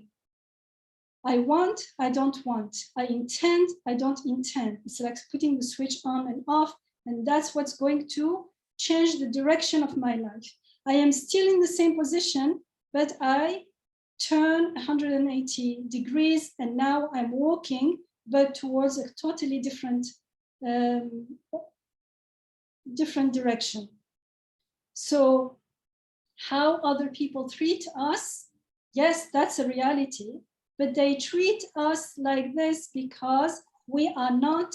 I want, I don't want. I intend, I don't intend. It's like putting the switch on and off, and that's what's going to change the direction of my life. I am still in the same position, but I turn 180 degrees, and now I'm walking, but towards a totally different direction. So how other people treat us, yes, that's a reality, but they treat us like this because we are not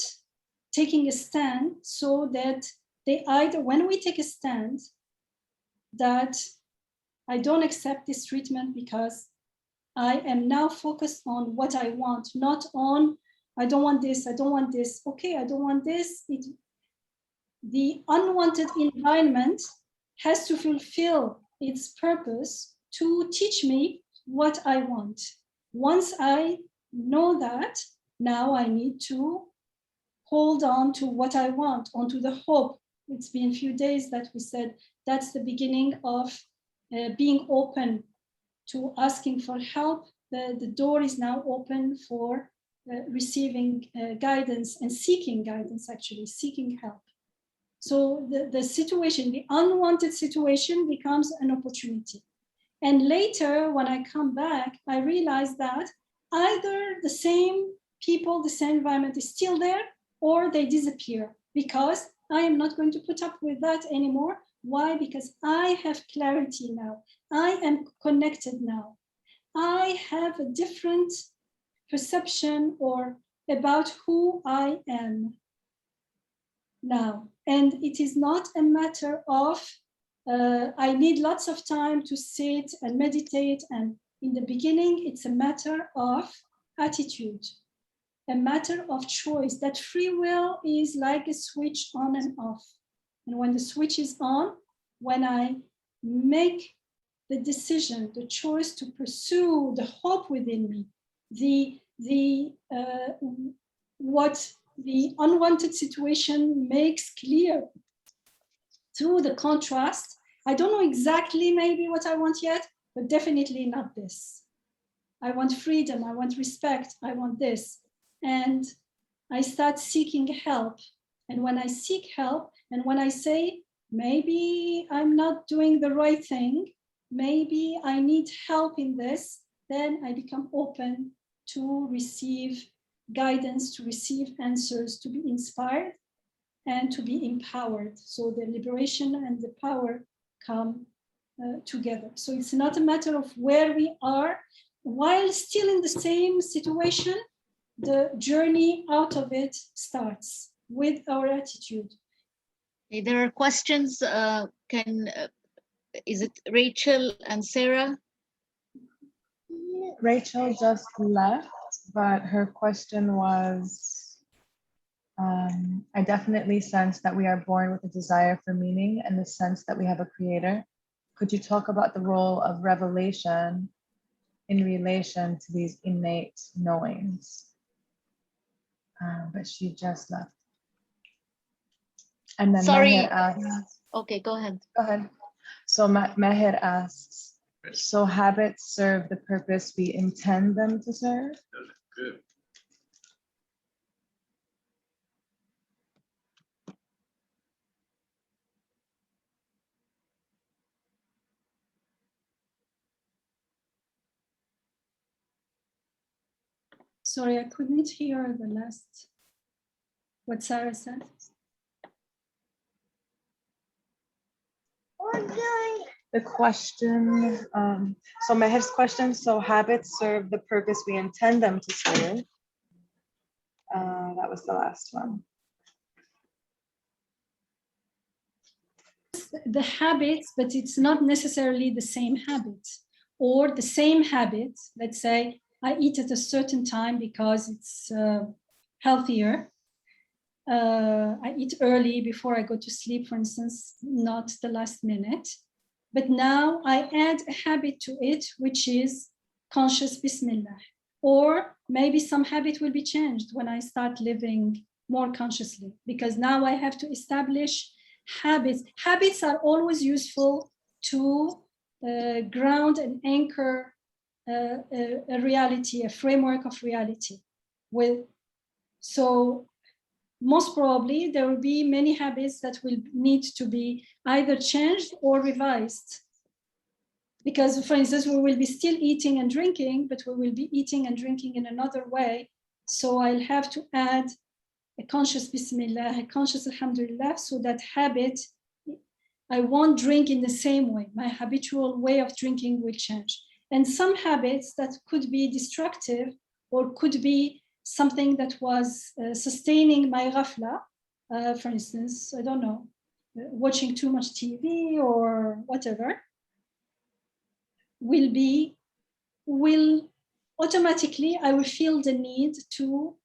taking a stand, so that they either, when we take a stand, that I don't accept this treatment because I am now focused on what I want, not on, I don't want this, I don't want this. Okay, I don't want this. The unwanted environment has to fulfill its purpose to teach me what I want. Once I know that, now I need to hold on to what I want, onto the hope. It's been a few days that we said that's the beginning of being open to asking for help. The door is now open for receiving guidance and seeking guidance, actually, seeking help. So the situation, the unwanted situation, becomes an opportunity. And later, when I come back, I realize that either the same people, the same environment is still there, or they disappear, because I am not going to put up with that anymore. Why? Because I have clarity now. I am connected now. I have a different perception about who I am now. And it is not a matter of, I need lots of time to sit and meditate. And in the beginning, it's a matter of attitude, a matter of choice. That free will is like a switch on and off. And when the switch is on, when I make the decision, the choice to pursue the hope within me, what the unwanted situation makes clear through the contrast. I don't know exactly maybe what I want yet, but definitely not this. I want freedom, I want respect, I want this. And I start seeking help. And when I seek help, and when I say, maybe I'm not doing the right thing, maybe I need help in this, then I become open to receive guidance, to receive answers, to be inspired, and to be empowered. So the liberation and the power come together. So it's not a matter of where we are. while still in the same situation, the journey out of it starts with our attitude. Okay, there are questions. Is it Rachel and Sarah? Rachel just left, but her question was, I definitely sense that we are born with a desire for meaning and the sense that we have a creator. Could you talk about the role of revelation in relation to these innate knowings? But she just left. And then Sorry. Meher asks, Okay, go ahead. go ahead. So Meher asks, so habits serve the purpose we intend them to serve? Good. Sorry, I couldn't hear the last, what Sarah said. The question, so Meher's question, so habits serve the purpose we intend them to serve. That was the last one. The habits, but it's not necessarily the same habit, or the same habit. Let's say I eat at a certain time because it's healthier. I eat early before I go to sleep, for instance, not the last minute. But now I add a habit to it, which is conscious Bismillah. Or maybe some habit will be changed when I start living more consciously, because now I have to establish habits. Habits are always useful to ground and anchor a reality, a framework of reality. So most probably there will be many habits that will need to be either changed or revised. Because, for instance, we will be still eating and drinking, but we will be eating and drinking in another way. So I'll have to add a conscious Bismillah, a conscious Alhamdulillah, so that habit, I won't drink in the same way. My habitual way of drinking will change. And some habits that could be destructive or could be something that was sustaining my ghafla, for instance, I don't know, watching too much TV or whatever, will automatically, I will feel the need to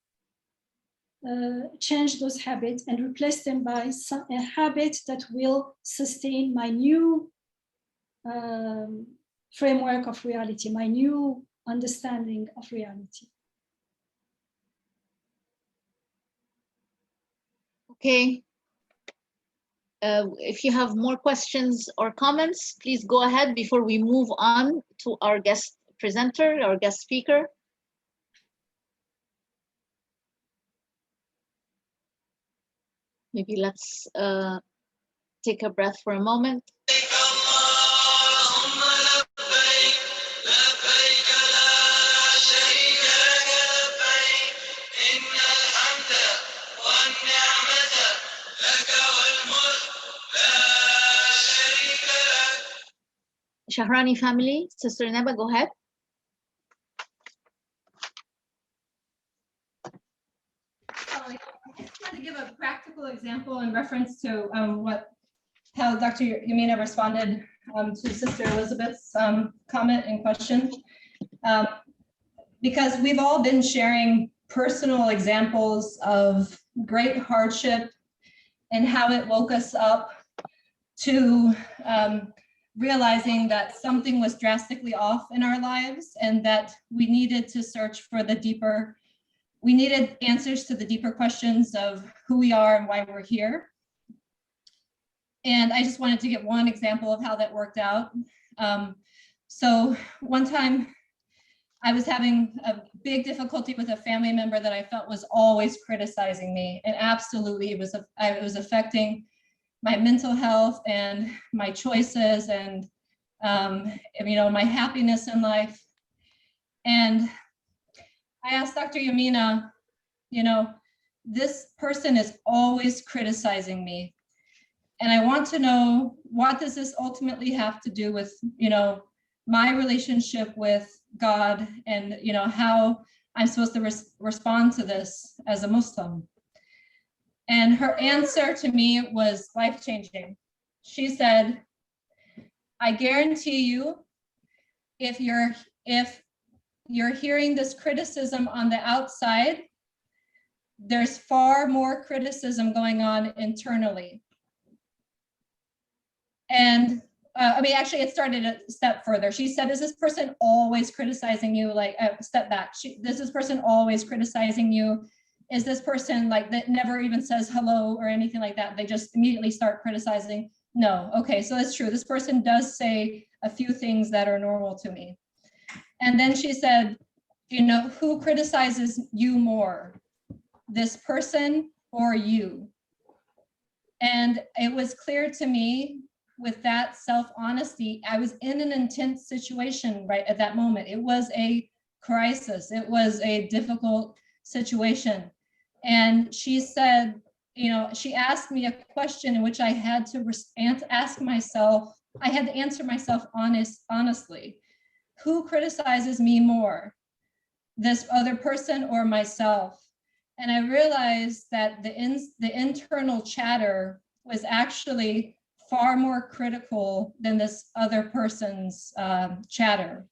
change those habits and replace them by a habit that will sustain my new framework of reality, my new understanding of reality. Okay. If you have more questions or comments, please go ahead before we move on to our guest presenter, our guest speaker. Maybe let's take a breath for a moment. Shahrani family, Sister Neba, go ahead. I just want to give a practical example in reference to how Dr. Yamina responded to Sister Elizabeth's comment and question. Because we've all been sharing personal examples of great hardship and how it woke us up to realizing that something was drastically off in our lives and that we needed to search for the deeper, we needed answers to the deeper questions of who we are and why we're here. And I just wanted to give one example of how that worked out. So one time I was having a big difficulty with a family member that I felt was always criticizing me, and absolutely it was affecting my mental health and my choices and my happiness in life. And I asked Dr. Yamina, this person is always criticizing me. And I want to know, what does this ultimately have to do with, my relationship with God and, you know, how I'm supposed to respond to this as a Muslim. And her answer to me was life-changing. She said, I guarantee you, if you're hearing this criticism on the outside, there's far more criticism going on internally. And I mean, actually, it started a step further. She said, is this person always criticizing you? Like, step back. Is this person always criticizing you? Is this person like that never even says hello or anything like that? They just immediately start criticizing? No. Okay, so that's true. This person does say a few things that are normal to me. And then she said, you know, who criticizes you more, this person or you? And it was clear to me with that self-honesty, I was in an intense situation right at that moment. It was a crisis. It was a difficult situation. And she said, you know, she asked me a question in which I had to ask myself, I had to answer myself honestly. Who criticizes me more, this other person or myself? And I realized that the internal chatter was actually far more critical than this other person's chatter.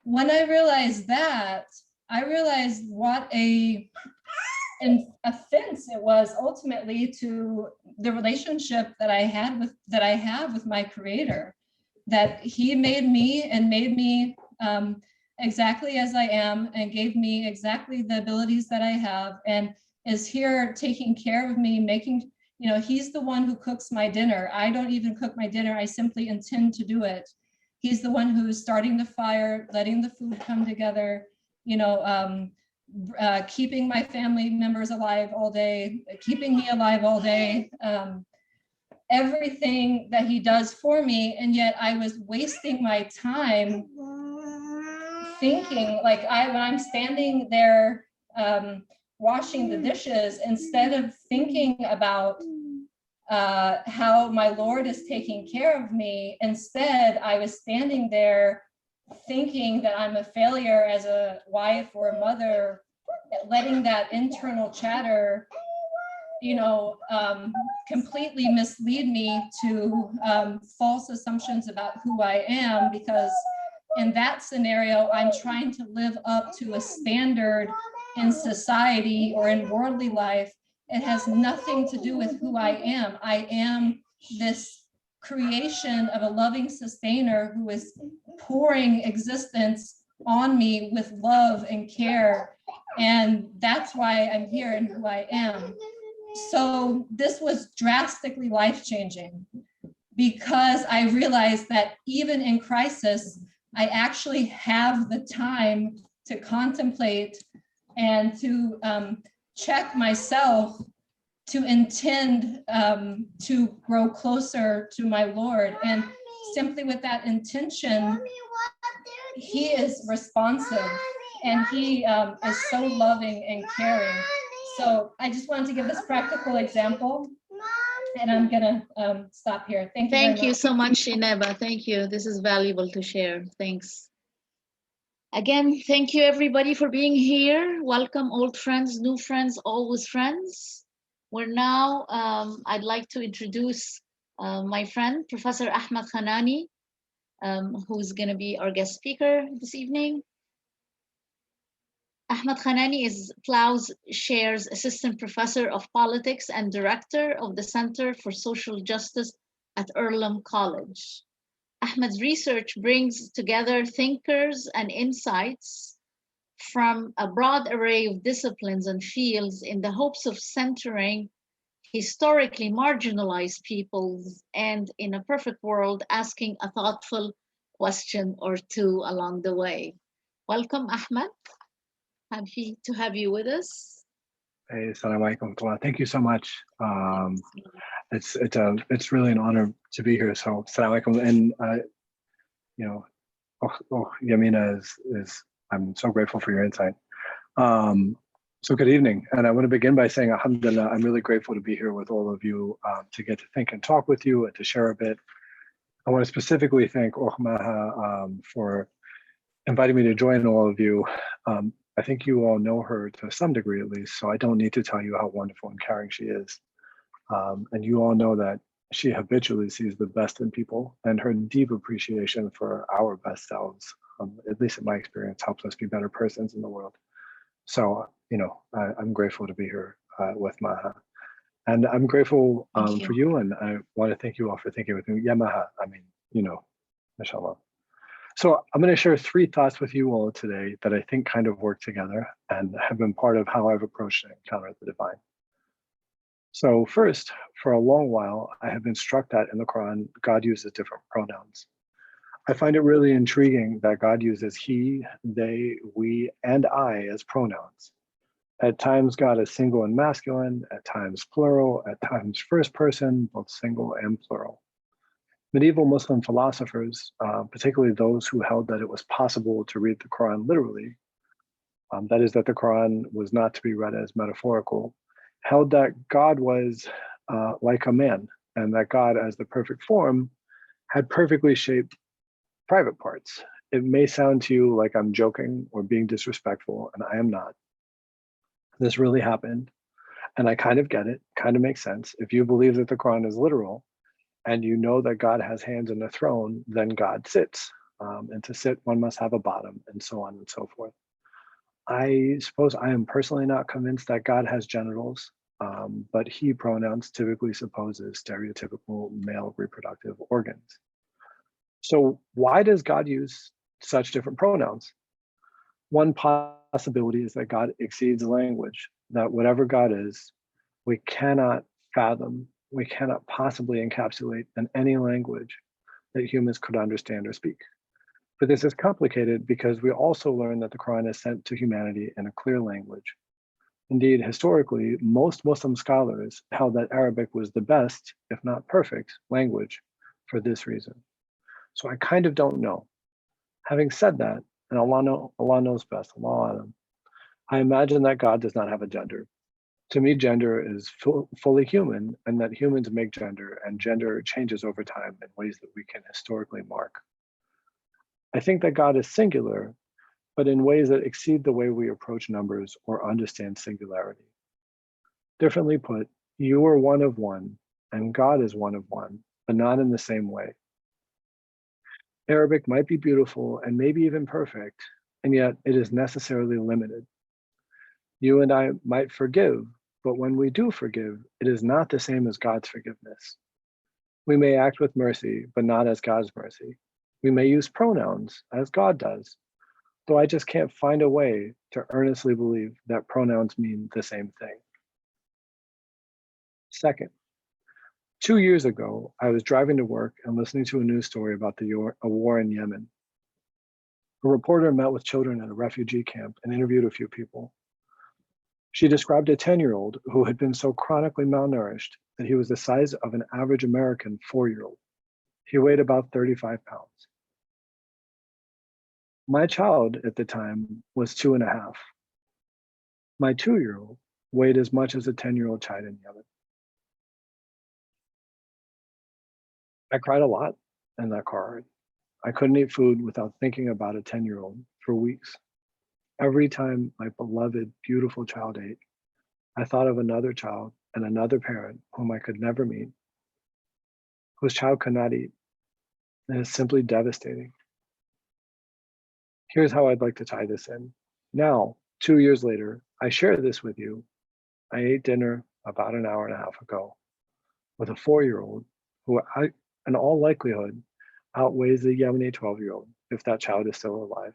When I realized that, I realized what an offense it was ultimately to the relationship that I have with my Creator, that He made me and made me exactly as I am and gave me exactly the abilities that I have and is here taking care of me, making, you know, He's the one who cooks my dinner. I don't even cook my dinner. I simply intend to do it. He's the one who's starting the fire, letting the food come together, you know, keeping my family members alive all day, keeping me alive all day, everything that He does for me. And yet I was wasting my time thinking, like, when I'm standing there washing the dishes, instead of thinking about how my Lord is taking care of me, instead I was standing there thinking that I'm a failure as a wife or a mother, letting that internal chatter, you know, completely mislead me to false assumptions about who I am, because in that scenario, I'm trying to live up to a standard in society or in worldly life. It has nothing to do with who I am. I am this creation of a loving sustainer who is pouring existence on me with love and care. And that's why I'm here and who I am. So this was drastically life-changing, because I realized that even in crisis, I actually have the time to contemplate and to check myself, to intend to grow closer to my Lord. And simply with that intention, He is responsive and He is so loving and caring. So I just wanted to give this practical example, and I'm gonna stop here. Thank you. Thank you so much, Ineba. Thank you. This is valuable to share. Thanks. Again, thank you everybody for being here. Welcome old friends, new friends, always friends. We're now, I'd like to introduce my friend, Professor Ahmed Khanani, who's gonna be our guest speaker this evening. Ahmed Khanani is Plough's Chair's Assistant Professor of Politics and Director of the Center for Social Justice at Earlham College. Ahmed's research brings together thinkers and insights from a broad array of disciplines and fields in the hopes of centering historically marginalized peoples and, in a perfect world, asking a thoughtful question or two along the way. Welcome, Ahmed. Happy to have you with us. Hey, assalamu alaikum. Thank you so much. It's really an honor to be here. So assalamu alaikum. And you know, Yamina is I'm so grateful for your insight. So good evening, and I want to begin by saying alhamdulillah, I'm really grateful to be here with all of you, to get to think and talk with you and to share a bit. I want to specifically thank Maha for inviting me to join all of you. I think you all know her to some degree at least, so I don't need to tell you how wonderful and caring she is. And you all know that she habitually sees the best in people, and her deep appreciation for our best selves, at least in my experience, helps us be better persons in the world. So, I'm grateful to be here with Maha. And I'm grateful for you, and I want to thank you all for thinking with me. Yeah, Maha, mashallah. So I'm going to share 3 thoughts with you all today that I think kind of work together and have been part of how I've approached an encounter with the divine. So first, for a long while, I have been struck that in the Quran, God uses different pronouns. I find it really intriguing that God uses he, they, we, and I as pronouns. At times, God is single and masculine, at times plural, at times first person, both single and plural. Medieval Muslim philosophers, particularly those who held that it was possible to read the Quran literally, that is, that the Quran was not to be read as metaphorical, held that God was like a man, and that God, as the perfect form, had perfectly shaped private parts. It may sound to you like I'm joking or being disrespectful, and I am not. This really happened, and I kind of get it, kind of makes sense. If you believe that the Quran is literal, and you know that God has hands in the throne, then God sits. And to sit, one must have a bottom, and so on and so forth. I suppose I am personally not convinced that God has genitals, but he pronouns typically supposes stereotypical male reproductive organs. So why does God use such different pronouns? One possibility is that God exceeds language, that whatever God is, we cannot fathom, we cannot possibly encapsulate in any language that humans could understand or speak. But this is complicated because we also learn that the Quran is sent to humanity in a clear language. Indeed, historically, most Muslim scholars held that Arabic was the best, if not perfect, language for this reason. So I kind of don't know. Having said that, and Allah knows best, Allah Alam, I imagine that God does not have a gender. To me, gender is fully human, and that humans make gender, and gender changes over time in ways that we can historically mark. I think that God is singular, but in ways that exceed the way we approach numbers or understand singularity. Differently put, you are one of one, and God is one of one, but not in the same way. Arabic might be beautiful and maybe even perfect, and yet it is necessarily limited. You and I might forgive, but when we do forgive, it is not the same as God's forgiveness. We may act with mercy, but not as God's mercy. We may use pronouns as God does, though I just can't find a way to earnestly believe that pronouns mean the same thing. Second, 2 years ago, I was driving to work and listening to a news story about a war in Yemen. A reporter met with children at a refugee camp and interviewed a few people. She described a 10-year-old who had been so chronically malnourished that he was the size of an average American 4-year-old. He weighed about 35 pounds. My child at the time was 2.5. My 2-year-old weighed as much as a 10-year-old child in Yemen. I cried a lot in that car ride. I couldn't eat food without thinking about a 10-year-old for weeks. Every time my beloved, beautiful child ate, I thought of another child and another parent whom I could never meet, whose child could not eat. And it's simply devastating. Here's how I'd like to tie this in. Now, 2 years later, I share this with you. I ate dinner about an hour and a half ago with a 4-year-old who, in all likelihood, outweighs the Yemeni 12-year-old, if that child is still alive.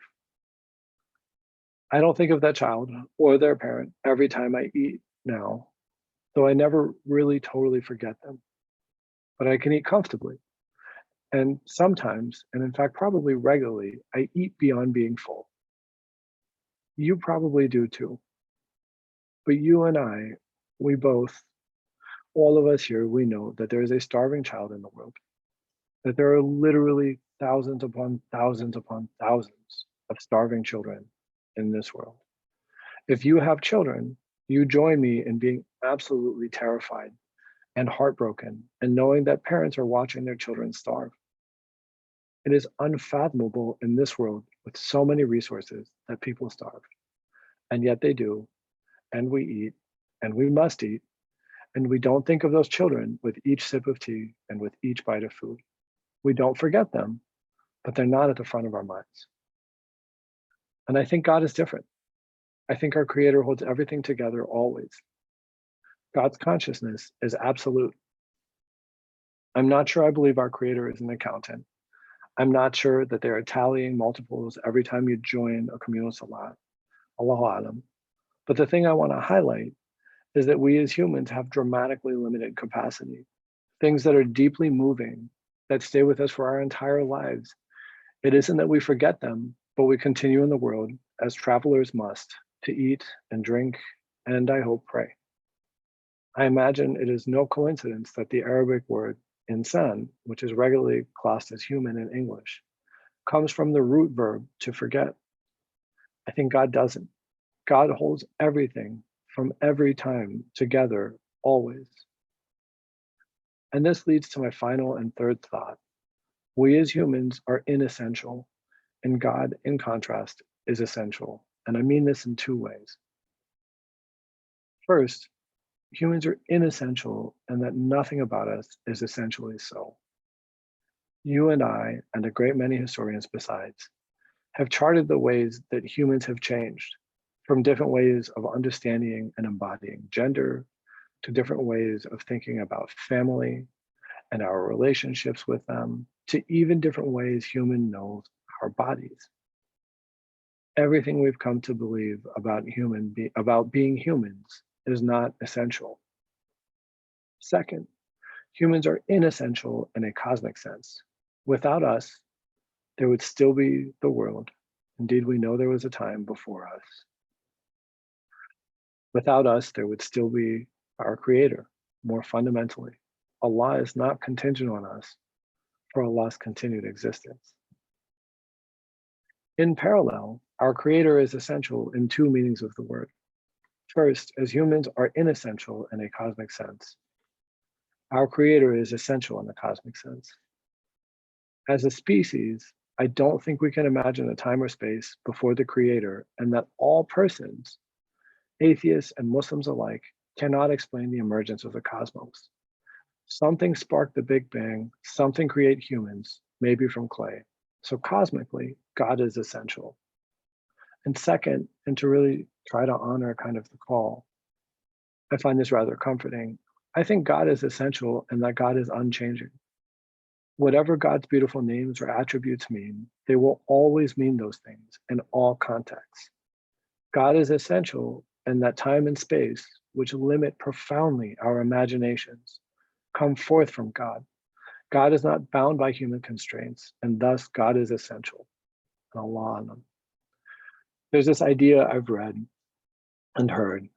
I don't think of that child or their parent every time I eat now, though I never really totally forget them. But I can eat comfortably. And sometimes, and in fact, probably regularly, I eat beyond being full. You probably do too. But you and I, we both, all of us here, we know that there is a starving child in the world, that there are literally thousands upon thousands upon thousands of starving children in this world. If you have children, you join me in being absolutely terrified and heartbroken and knowing that parents are watching their children starve. It is unfathomable in this world with so many resources that people starve. And yet they do, and we eat, and we must eat, and we don't think of those children with each sip of tea and with each bite of food. We don't forget them, but they're not at the front of our minds. And I think God is different. I think our Creator holds everything together always. God's consciousness is absolute. I'm not sure I believe our Creator is an accountant. I'm not sure that they're tallying multiples every time you join a communal salat. Allahu Alam. But the thing I want to highlight is that we as humans have dramatically limited capacity. Things that are deeply moving, that stay with us for our entire lives. It isn't that we forget them, but we continue in the world, as travelers must, to eat and drink, and I hope pray. I imagine it is no coincidence that the Arabic word insan, which is regularly classed as human in English, comes from the root verb to forget. I think God doesn't. God holds everything from every time together, always. And this leads to my final and third thought. We as humans are inessential, and God, in contrast, is essential. And I mean this in two ways. First, humans are inessential, and that nothing about us is essentially so. You and I, and a great many historians besides, have charted the ways that humans have changed, from different ways of understanding and embodying gender, to different ways of thinking about family and our relationships with them, to even different ways human knows our bodies. Everything we've come to believe about being humans is not essential. Second, humans are inessential in a cosmic sense. Without us, there would still be the world. Indeed, we know there was a time before us. Without us, there would still be our Creator, more fundamentally. Allah is not contingent on us for Allah's continued existence. In parallel, our Creator is essential in two meanings of the word. First, as humans are inessential in a cosmic sense, our Creator is essential in the cosmic sense. As a species, I don't think we can imagine a time or space before the Creator, and that all persons, atheists and Muslims alike, cannot explain the emergence of the cosmos. Something sparked the Big Bang, something created humans, maybe from clay. So cosmically, God is essential. And second, and to really try to honor kind of the call, I find this rather comforting. I think God is essential and that God is unchanging. Whatever God's beautiful names or attributes mean, they will always mean those things in all contexts. God is essential and that time and space, which limit profoundly our imaginations, come forth from God. God is not bound by human constraints, and thus God is essential. And Allah on them. There's this idea I've read and heard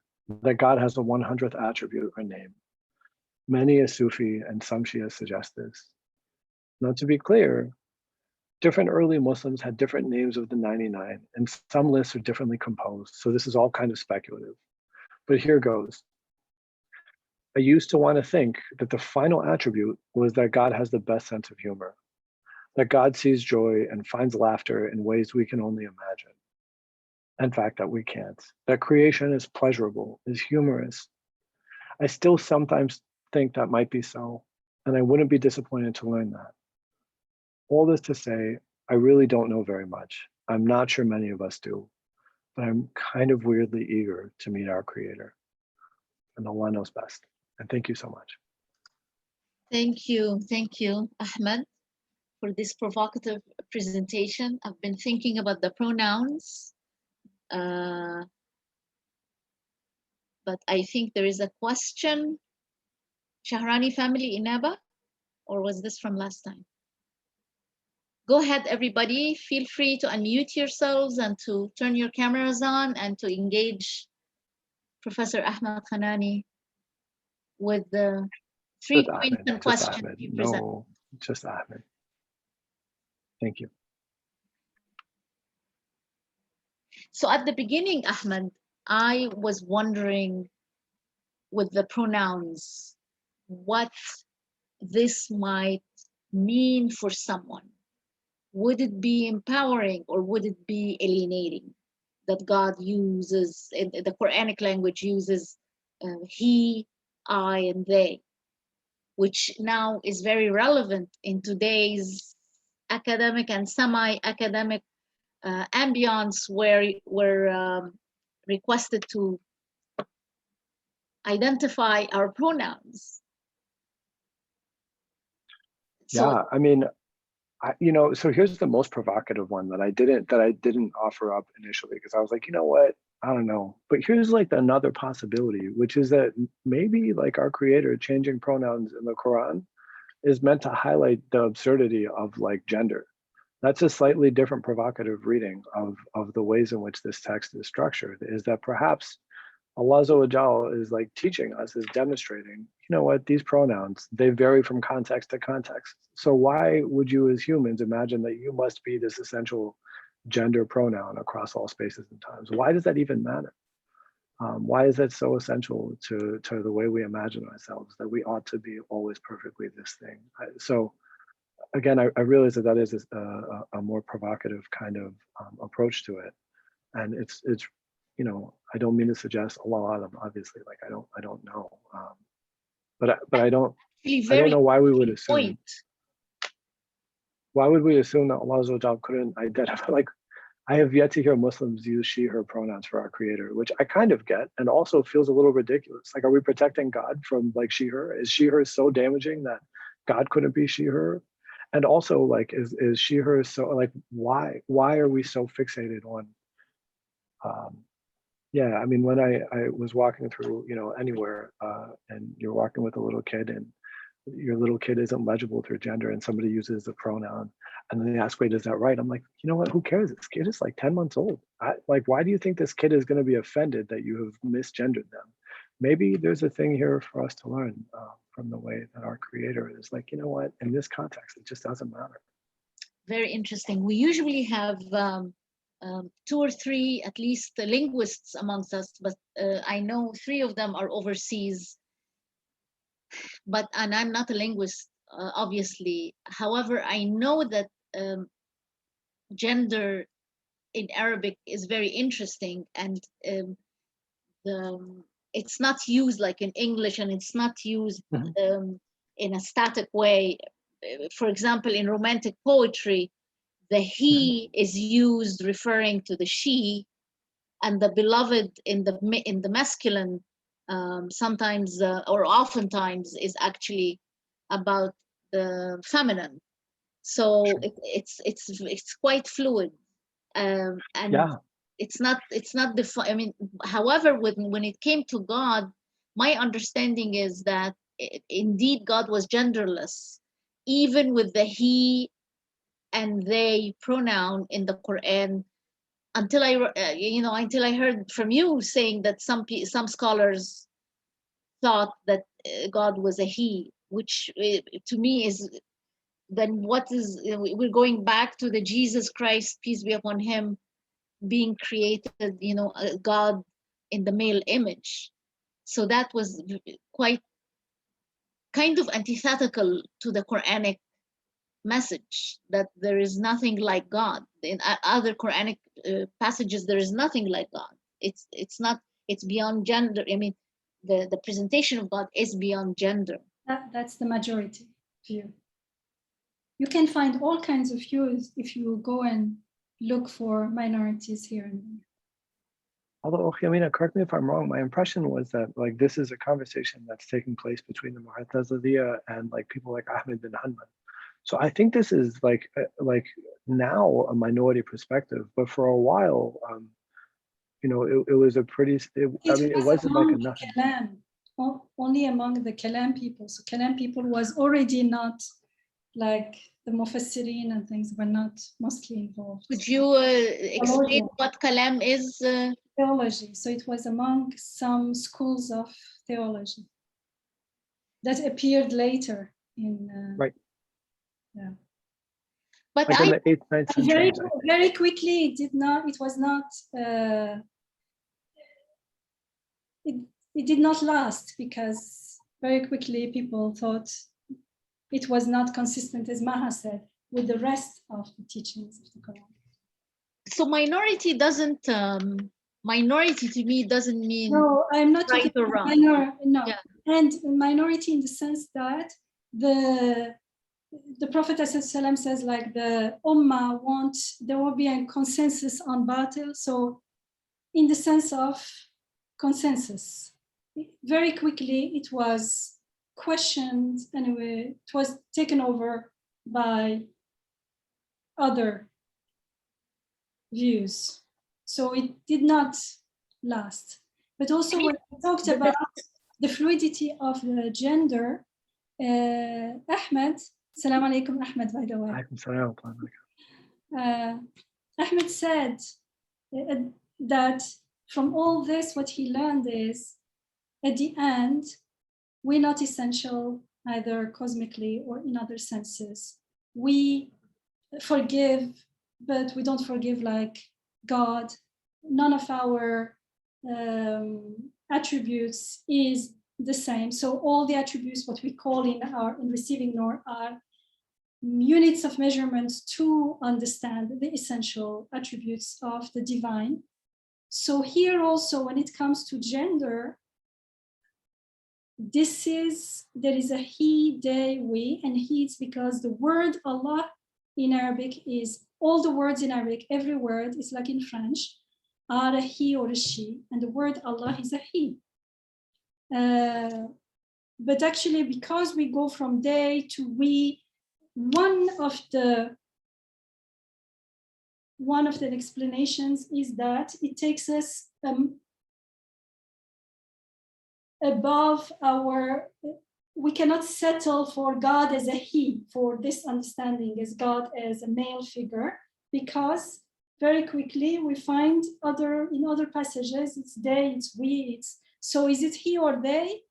that God has a 100th attribute or name. Many a Sufi and some Shia suggest this. Now, to be clear, different early Muslims had different names of the 99, and some lists are differently composed, so this is all kind of speculative. But here goes. I used to want to think that the final attribute was that God has the best sense of humor, that God sees joy and finds laughter in ways we can only imagine. In fact, that we can't. That creation is pleasurable, is humorous. I still sometimes think that might be so, and I wouldn't be disappointed to learn that. All this to say, I really don't know very much. I'm not sure many of us do, but I'm kind of weirdly eager to meet our Creator. And Allah knows best. And thank you so much. Thank you, Ahmed, for this provocative presentation. I've been thinking about the pronouns, but I think there is a question. Shahrani family, Inaba, or was this from last time? Go ahead, everybody. Feel free to unmute yourselves and to turn your cameras on and to engage Professor Ahmed Khanani with the 3 points and questions Ahmed. you present. No, just Ahmed. Thank you. So at the beginning, Ahmed, I was wondering with the pronouns, what this might mean for someone. would it be empowering or would it be alienating? That God uses, in the Quranic language uses he, I, and they, which now is very relevant in today's academic and semi-academic ambience, where we're requested to identify our pronouns. So, Yeah, I mean, so here's the most provocative one that I didn't offer up initially, because I was like, you know what, I don't know. But here's like another possibility, which is that maybe like our creator changing pronouns in the Quran is meant to highlight the absurdity of like gender. That's a slightly different provocative reading of the ways in which this text is structured, is that perhaps Allah Azza wa Jal is like teaching us, is demonstrating, you know what, these pronouns, they vary from context to context. So why would you as humans imagine that you must be this essential gender pronoun across all spaces and times? Why does that even matter? Why is that so essential to the way we imagine ourselves, that we ought to be always perfectly this thing? So again, I realize that is a more provocative kind of approach to it. And it's I don't mean to suggest Allah Alam, obviously, like I don't know, but I don't know why we would assume. Why would we assume that Allah Azza wa Jal couldn't identify? Like, I have yet to hear Muslims use she, her pronouns for our creator, which I kind of get, and also feels a little ridiculous. Like, are we protecting God from like she, her? Is she, her so damaging that God couldn't be she, her? And also, like, is she, her so, like, why are we so fixated on yeah, I mean, when I was walking through, anywhere, and you're walking with a little kid, and your little kid isn't legible through gender, and somebody uses the pronoun, and then they ask, wait, is that right? I'm like, you know what, who cares? This kid is like 10 months old. Like, why do you think this kid is going to be offended that you have misgendered them? Maybe there's a thing here for us to learn from the way that our creator is like, you know what, in this context, it just doesn't matter. very interesting. We usually have 2 or 3, at least, linguists amongst us, but I know 3 of them are overseas. And I'm not a linguist, obviously. However, I know that gender in Arabic is very interesting, and it's not used like in English, and it's not used in a static way. For example, in romantic poetry, the he is used referring to the she, and the beloved in the masculine sometimes or oftentimes is actually about the feminine. So it's quite fluid, and yeah. it's not defined. I mean, however, when it came to God, my understanding is that indeed God was genderless, even with the he and they pronoun in the Quran, until I heard from you saying that some scholars thought that God was a he, which to me is, then what is, we're going back to the Jesus Christ, peace be upon him, being created, God in the male image. So that was quite kind of antithetical to the Quranic message, that there is nothing like God. In other Quranic passages, there is nothing like God. It's not, it's beyond gender. I mean, the presentation of God is beyond gender. That's the majority view. You can find all kinds of views if you go and look for minorities here and there. Although, Yamina, correct me if I'm wrong, my impression was that like this is a conversation that's taking place between the Mu'taziliya and like people like Ahmed bin Hanbal. So I think this is like now a minority perspective, but for a while, it was a pretty. It wasn't like a nothing. Kalam, only among the Kalam people. So Kalam people was already not like the Mufassirin and things were not mostly involved. Could you explain what Kalam is? Theology. So it was among some schools of theology that appeared later in. Right. Yeah. But like in the 8th, 9th century. Very quickly, it was not. It did not last, because very quickly people thought it was not consistent, as Maha said. with the rest of the teachings of the Quran. So minority doesn't, minority to me doesn't mean No, I'm not right talking or about wrong. no. Yeah. And minority in the sense that the Prophet ﷺ says like the Ummah wants, there will be a consensus on batil. So in the sense of consensus, very quickly it was questioned, anyway, it was taken over by other views. So it did not last. But also when we talked about the fluidity of the gender, Ahmed, Assalamu alaikum Ahmed, by the way. Ahmed said that from all this, what he learned is, at the end, we're not essential either cosmically or in other senses. We forgive, but we don't forgive like God. None of our attributes is the same. So all the attributes, what we call in receiving Nur, are units of measurement to understand the essential attributes of the divine. So here also, when it comes to gender, there is a he, they, we, and he is because the word Allah in Arabic is, all the words in Arabic, every word is like in French, are a he or a she, and the word Allah is a he. But actually, because we go from they to we, one of the explanations is that it takes us above our, we cannot settle for God as a he, for this understanding as God as a male figure, because very quickly we find in other passages, it's they, it's we, so is it he or they?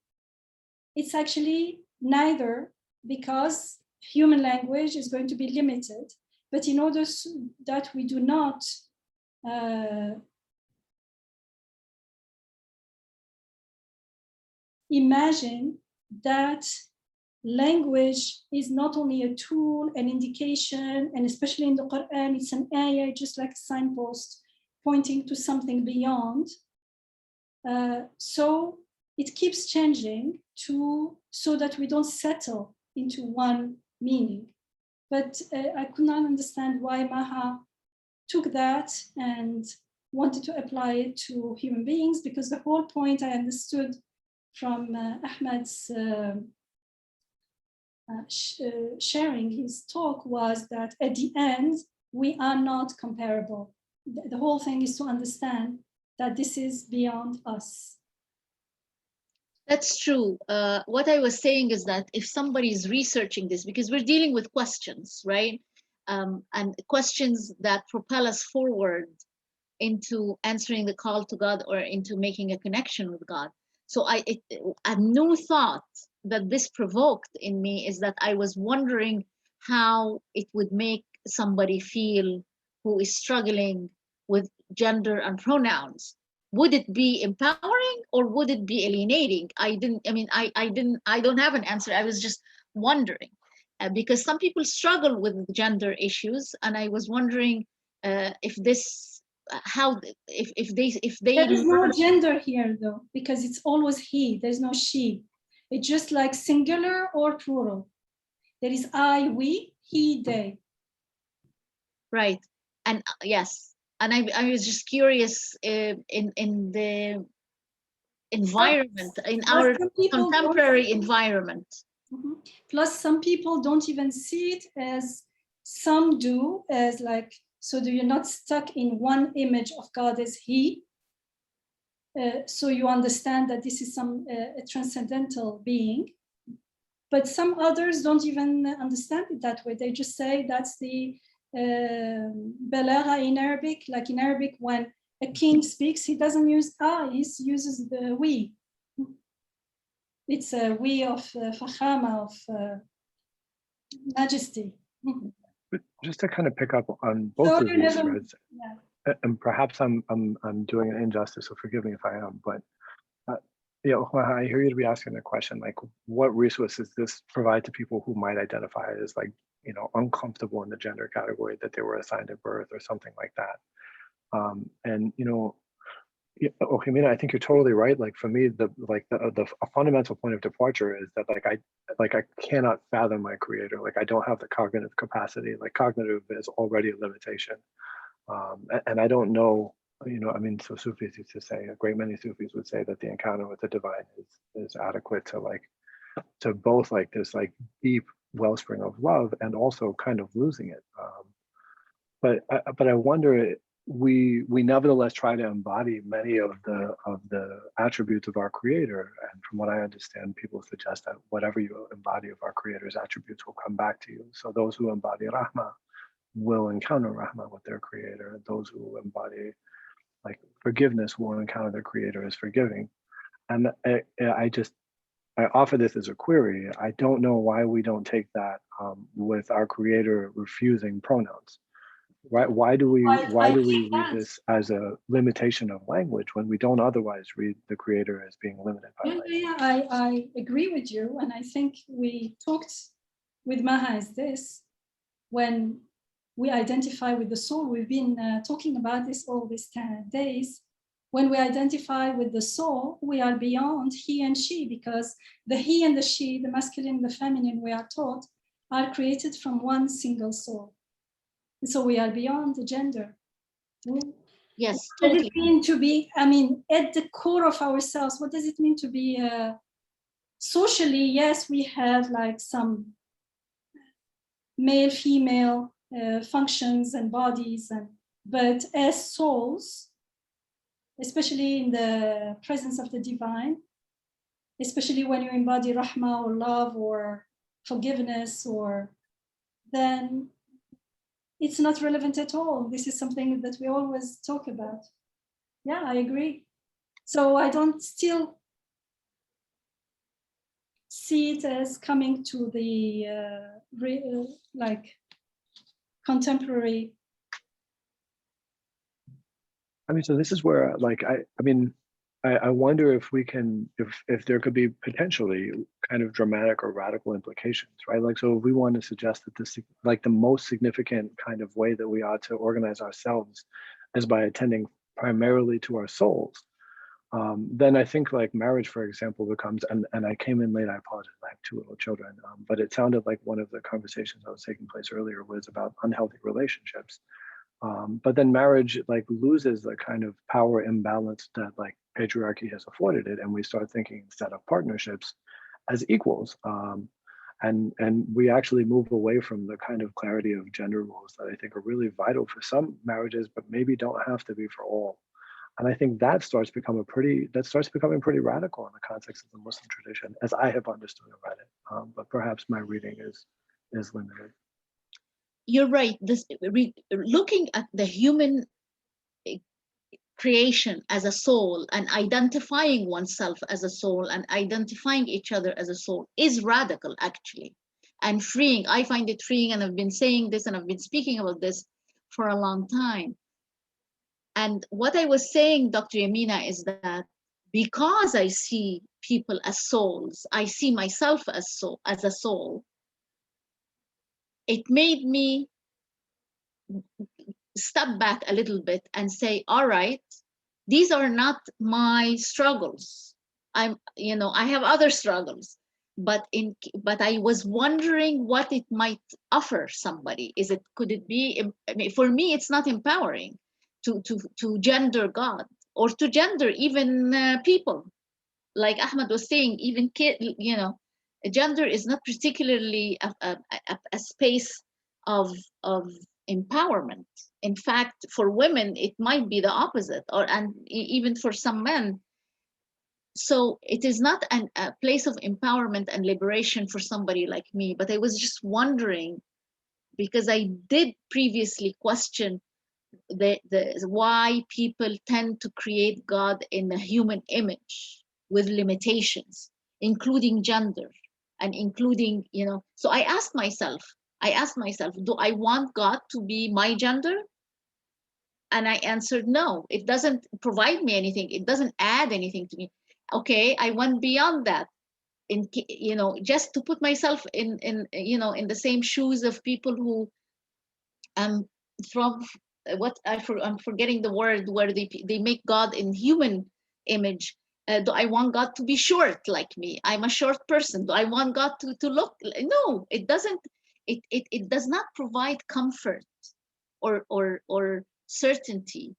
It's actually neither, because human language is going to be limited. But in order that we do not imagine that language is not only a tool, an indication, and especially in the Quran, it's an ayah, just like a signpost pointing to something beyond. So it keeps changing so that we don't settle into one meaning. But I could not understand why Maha took that and wanted to apply it to human beings, because the whole point I understood from Ahmed's sharing his talk was that at the end, we are not comparable. The whole thing is to understand that this is beyond us. That's true. What I was saying is that if somebody is researching this, because we're dealing with questions, right? And questions that propel us forward into answering the call to God or into making a connection with God. So a new thought that this provoked in me is that I was wondering how it would make somebody feel who is struggling with gender and pronouns. Would it be empowering or would it be alienating? I don't have an answer. I was just wondering because some people struggle with gender issues, and I was wondering if they there is no gender here though, because it's always he, there's no she. It's just like singular or plural. There is I, we, he, they. Right. And yes, and I was just curious in the environment, in our contemporary environment. Mm-hmm. Plus some people don't even see it as some do, as like, so you're not stuck in one image of God as he. So you understand that this is a transcendental being. But some others don't even understand it that way. They just say that's the balagha in Arabic. Like in Arabic, when a king speaks, he doesn't use I, he uses the we. It's a we of fakhama, of majesty. But just to kind of pick up on both of these threads, and perhaps I'm doing an injustice, so forgive me if I am, but Yeah, I hear you to be asking the question, like, what resources this provide to people who might identify as like, uncomfortable in the gender category that they were assigned at birth or something like that. And yeah, okay, Mina, I think you're totally right. Like for me, a fundamental point of departure is that I cannot fathom my creator. Like I don't have the cognitive capacity. Like cognitive is already a limitation, and I don't know. I mean, so Sufis used to say, a great many Sufis would say that the encounter with the divine is adequate to both like this like deep wellspring of love and also kind of losing it. But I wonder, we nevertheless try to embody many of the attributes of our creator, and from what I understand, people suggest that whatever you embody of our creator's attributes will come back to you. So those who embody Rahma will encounter Rahma with their creator. Those who embody like forgiveness will encounter their creator as forgiving. And I offer this as a query. I don't know why we don't take that with our creator refusing pronouns. Right? Why do we read this as a limitation of language when we don't otherwise read the creator as being limited by language? Yeah, I agree with you. And I think we talked with Maha as this, when we identify with the soul. We've been talking about this all these 10 days. When we identify with the soul, we are beyond he and she, because the he and the she, the masculine and the feminine, we are taught, are created from one single soul. So we are beyond the gender. Yes, What does totally. it mean to be, I mean, at the core of ourselves, what does it mean to be socially? Yes, we have like some male, female functions and bodies, but as souls, especially in the presence of the divine, especially when you embody rahma or love or forgiveness, then it's not relevant at all. This is something that we always talk about. Yeah, I agree. So I don't still see it as coming to the like contemporary. I mean, so this is where like I wonder if we can, if there could be potentially kind of dramatic or radical implications, right? Like, so if we want to suggest that this, like the most significant kind of way that we ought to organize ourselves is by attending primarily to our souls, then I think like marriage, for example, becomes, and I came in late, I apologize, I have 2 little children, but it sounded like one of the conversations that was taking place earlier was about unhealthy relationships. But then marriage like loses the kind of power imbalance that like patriarchy has afforded it, and we start thinking instead of partnerships as equals. And we actually move away from the kind of clarity of gender roles that I think are really vital for some marriages, but maybe don't have to be for all. And I think that starts becoming pretty radical in the context of the Muslim tradition, as I have understood and read it. But perhaps my reading is limited. You're right. Looking at the human creation as a soul and identifying oneself as a soul and identifying each other as a soul is radical, actually, and freeing. I find it freeing, and I've been saying this and I've been speaking about this for a long time. And what I was saying, Dr. Yamina, is that because I see people as souls, I see myself as a soul, it made me step back a little bit and say, all right, these are not my struggles. I have other struggles, but I was wondering what it might offer somebody. Could it be, I mean, for me, it's not empowering to gender God or to gender even people. Like Ahmed was saying, even gender is not particularly a space of empowerment. In fact, for women, it might be the opposite, and even for some men. So it is not a place of empowerment and liberation for somebody like me. But I was just wondering, because I did previously question why people tend to create God in a human image with limitations, including gender and including, so I asked myself, do I want God to be my gender? And I answered no. It doesn't provide me anything. It doesn't add anything to me. Okay, I went beyond that. Just to put myself in the same shoes of people who from I'm forgetting the word, where they make God in human image. Do I want God to be short like me? I'm a short person. Do I want God to look? No, it doesn't. It does not provide comfort or certainty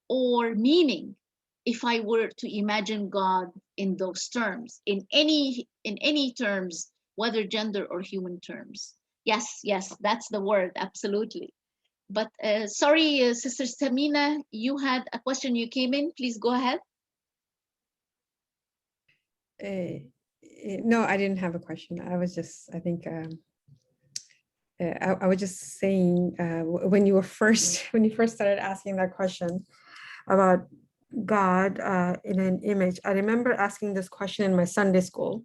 or meaning if I were to imagine God in those terms, in any terms, whether gender or human terms. Yes, that's the word, absolutely. But sorry, Sister Samina, you had a question. You came in. Please go ahead. No, I didn't have a question. I was just, I think, I was just saying when you first started asking that question about God in an image, I remember asking this question in my Sunday school.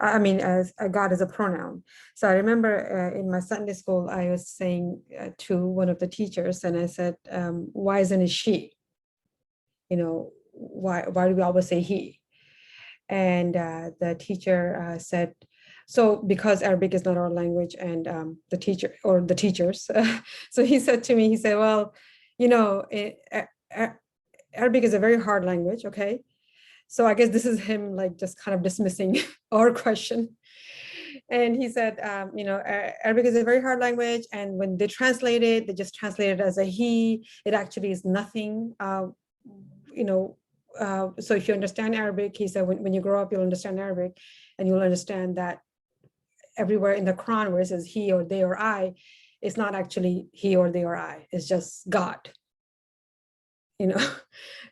I mean, as God is a pronoun. So I remember in my Sunday school, I was saying to one of the teachers, and I said, why isn't it she? Why do we always say he? And the teacher said, so because Arabic is not our language, and the teacher or the teachers, so he said to me, he said, well, Arabic is a very hard language, okay? So I guess this is him like just kind of dismissing our question. And he said, Arabic is a very hard language, and when they translate it, they just translate it as a he. It actually is nothing, so if you understand Arabic, he said, when you grow up, you'll understand Arabic, and you'll understand that everywhere in the Quran where it says he or they or I, it's not actually he or they or I, it's just God.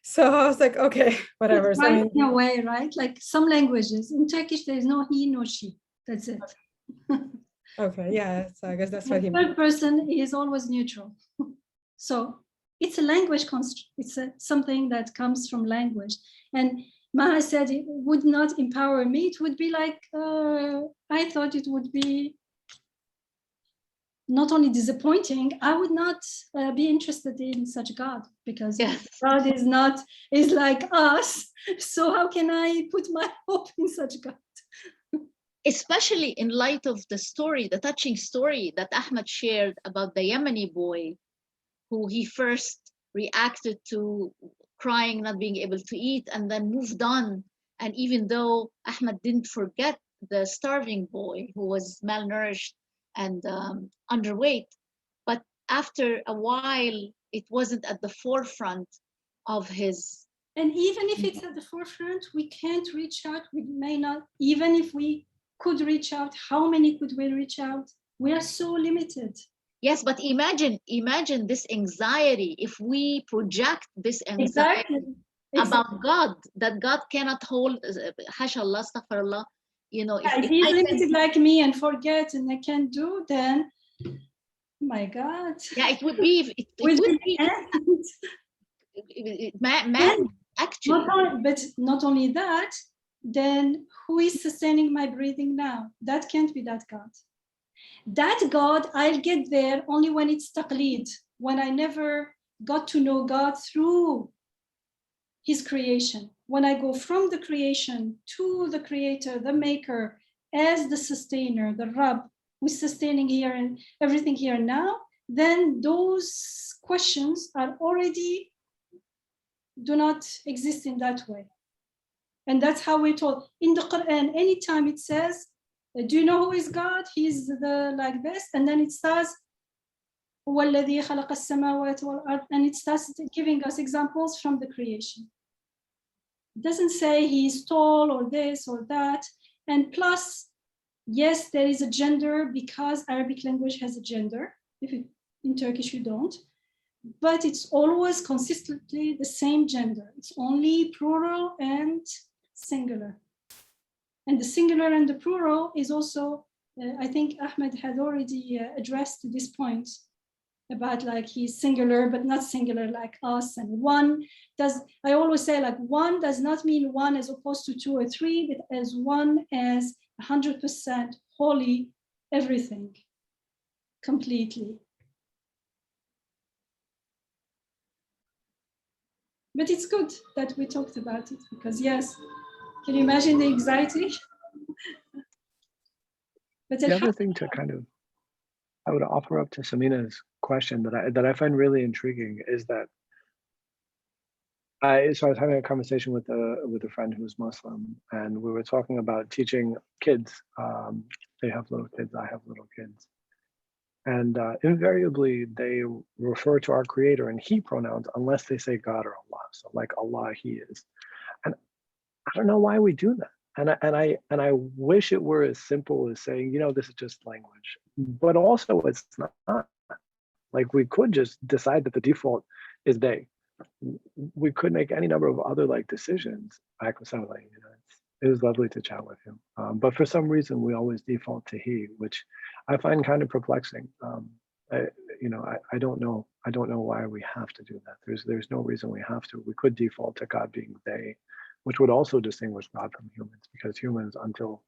So I was like, okay, whatever. Right, so, I mean, in a way, right? Like some languages in Turkish, there is no he, no she. That's it. okay, yeah. So I guess that's what he The third person is always neutral. So it's a language construct. It's something that comes from language. And Maha said it would not empower me. It would be like, I thought it would be not only disappointing, I would not be interested in such God, because Yes. God is like us. So how can I put my hope in such God? Especially in light of the story, the touching story that Ahmed shared about the Yemeni boy who he first reacted to crying, not being able to eat, and then moved on. And even though Ahmed didn't forget the starving boy who was malnourished and underweight, but after a while, it wasn't at the forefront of his. And even if it's at the forefront, we can't reach out. We may not, even if we could reach out, how many could we reach out? We are so limited. Yes, but imagine this anxiety if we project this anxiety about God, that God cannot hold, hashallah, astaghfirullah, if he's limited like me and forget and I can't do, then my God. Yeah, it would be, it would be man, actually. But not only that, then who is sustaining my breathing now? That can't be that God. That God, I'll get there only when it's taqleed, when I never got to know God through his creation. When I go from the creation to the creator, the maker, as the sustainer, the Rabb, who's sustaining here and everything here now, then those questions are already do not exist in that way. And that's how we're told. In the Quran, anytime it says, do you know who is God? He's like this. And then it starts, and it starts giving us examples from the creation. It doesn't say he's tall or this or that. And plus, yes, there is a gender because Arabic language has a gender. In Turkish, you don't. But it's always consistently the same gender. It's only plural and singular. And the singular and the plural is also, I think Ahmed had already addressed this point about like he's singular, but not singular like us. And one does, I always say like one does not mean one as opposed to two or three, but as one as 100% wholly everything, completely. But it's good that we talked about it because yes, Can you imagine the anxiety? But The other thing to kind of, I would offer up to Samina's question that I find really intriguing is that I was having a conversation with a friend who's Muslim, and we were talking about teaching kids. They have little kids, I have little kids. And invariably, they refer to our creator in he pronouns unless they say God or Allah. So like Allah, he is. And I don't know why we do that. And I wish it were as simple as saying, you know, this is just language. But also it's not. Like we could just decide that the default is they. We could make any number of other like decisions. You know, it was lovely to chat with him. But for some reason, we always default to he, which I find kind of perplexing. I don't know. I don't know why we have to do that. There's no reason we have to. We could default to God being they, which would also distinguish God from humans, because humans until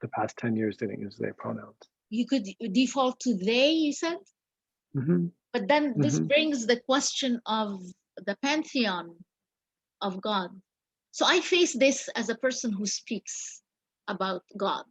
the past 10 years didn't use they pronouns. You could default to they, you said? Mm-hmm. But then this Mm-hmm. brings the question of the pantheon of God. So I face this as a person who speaks about God.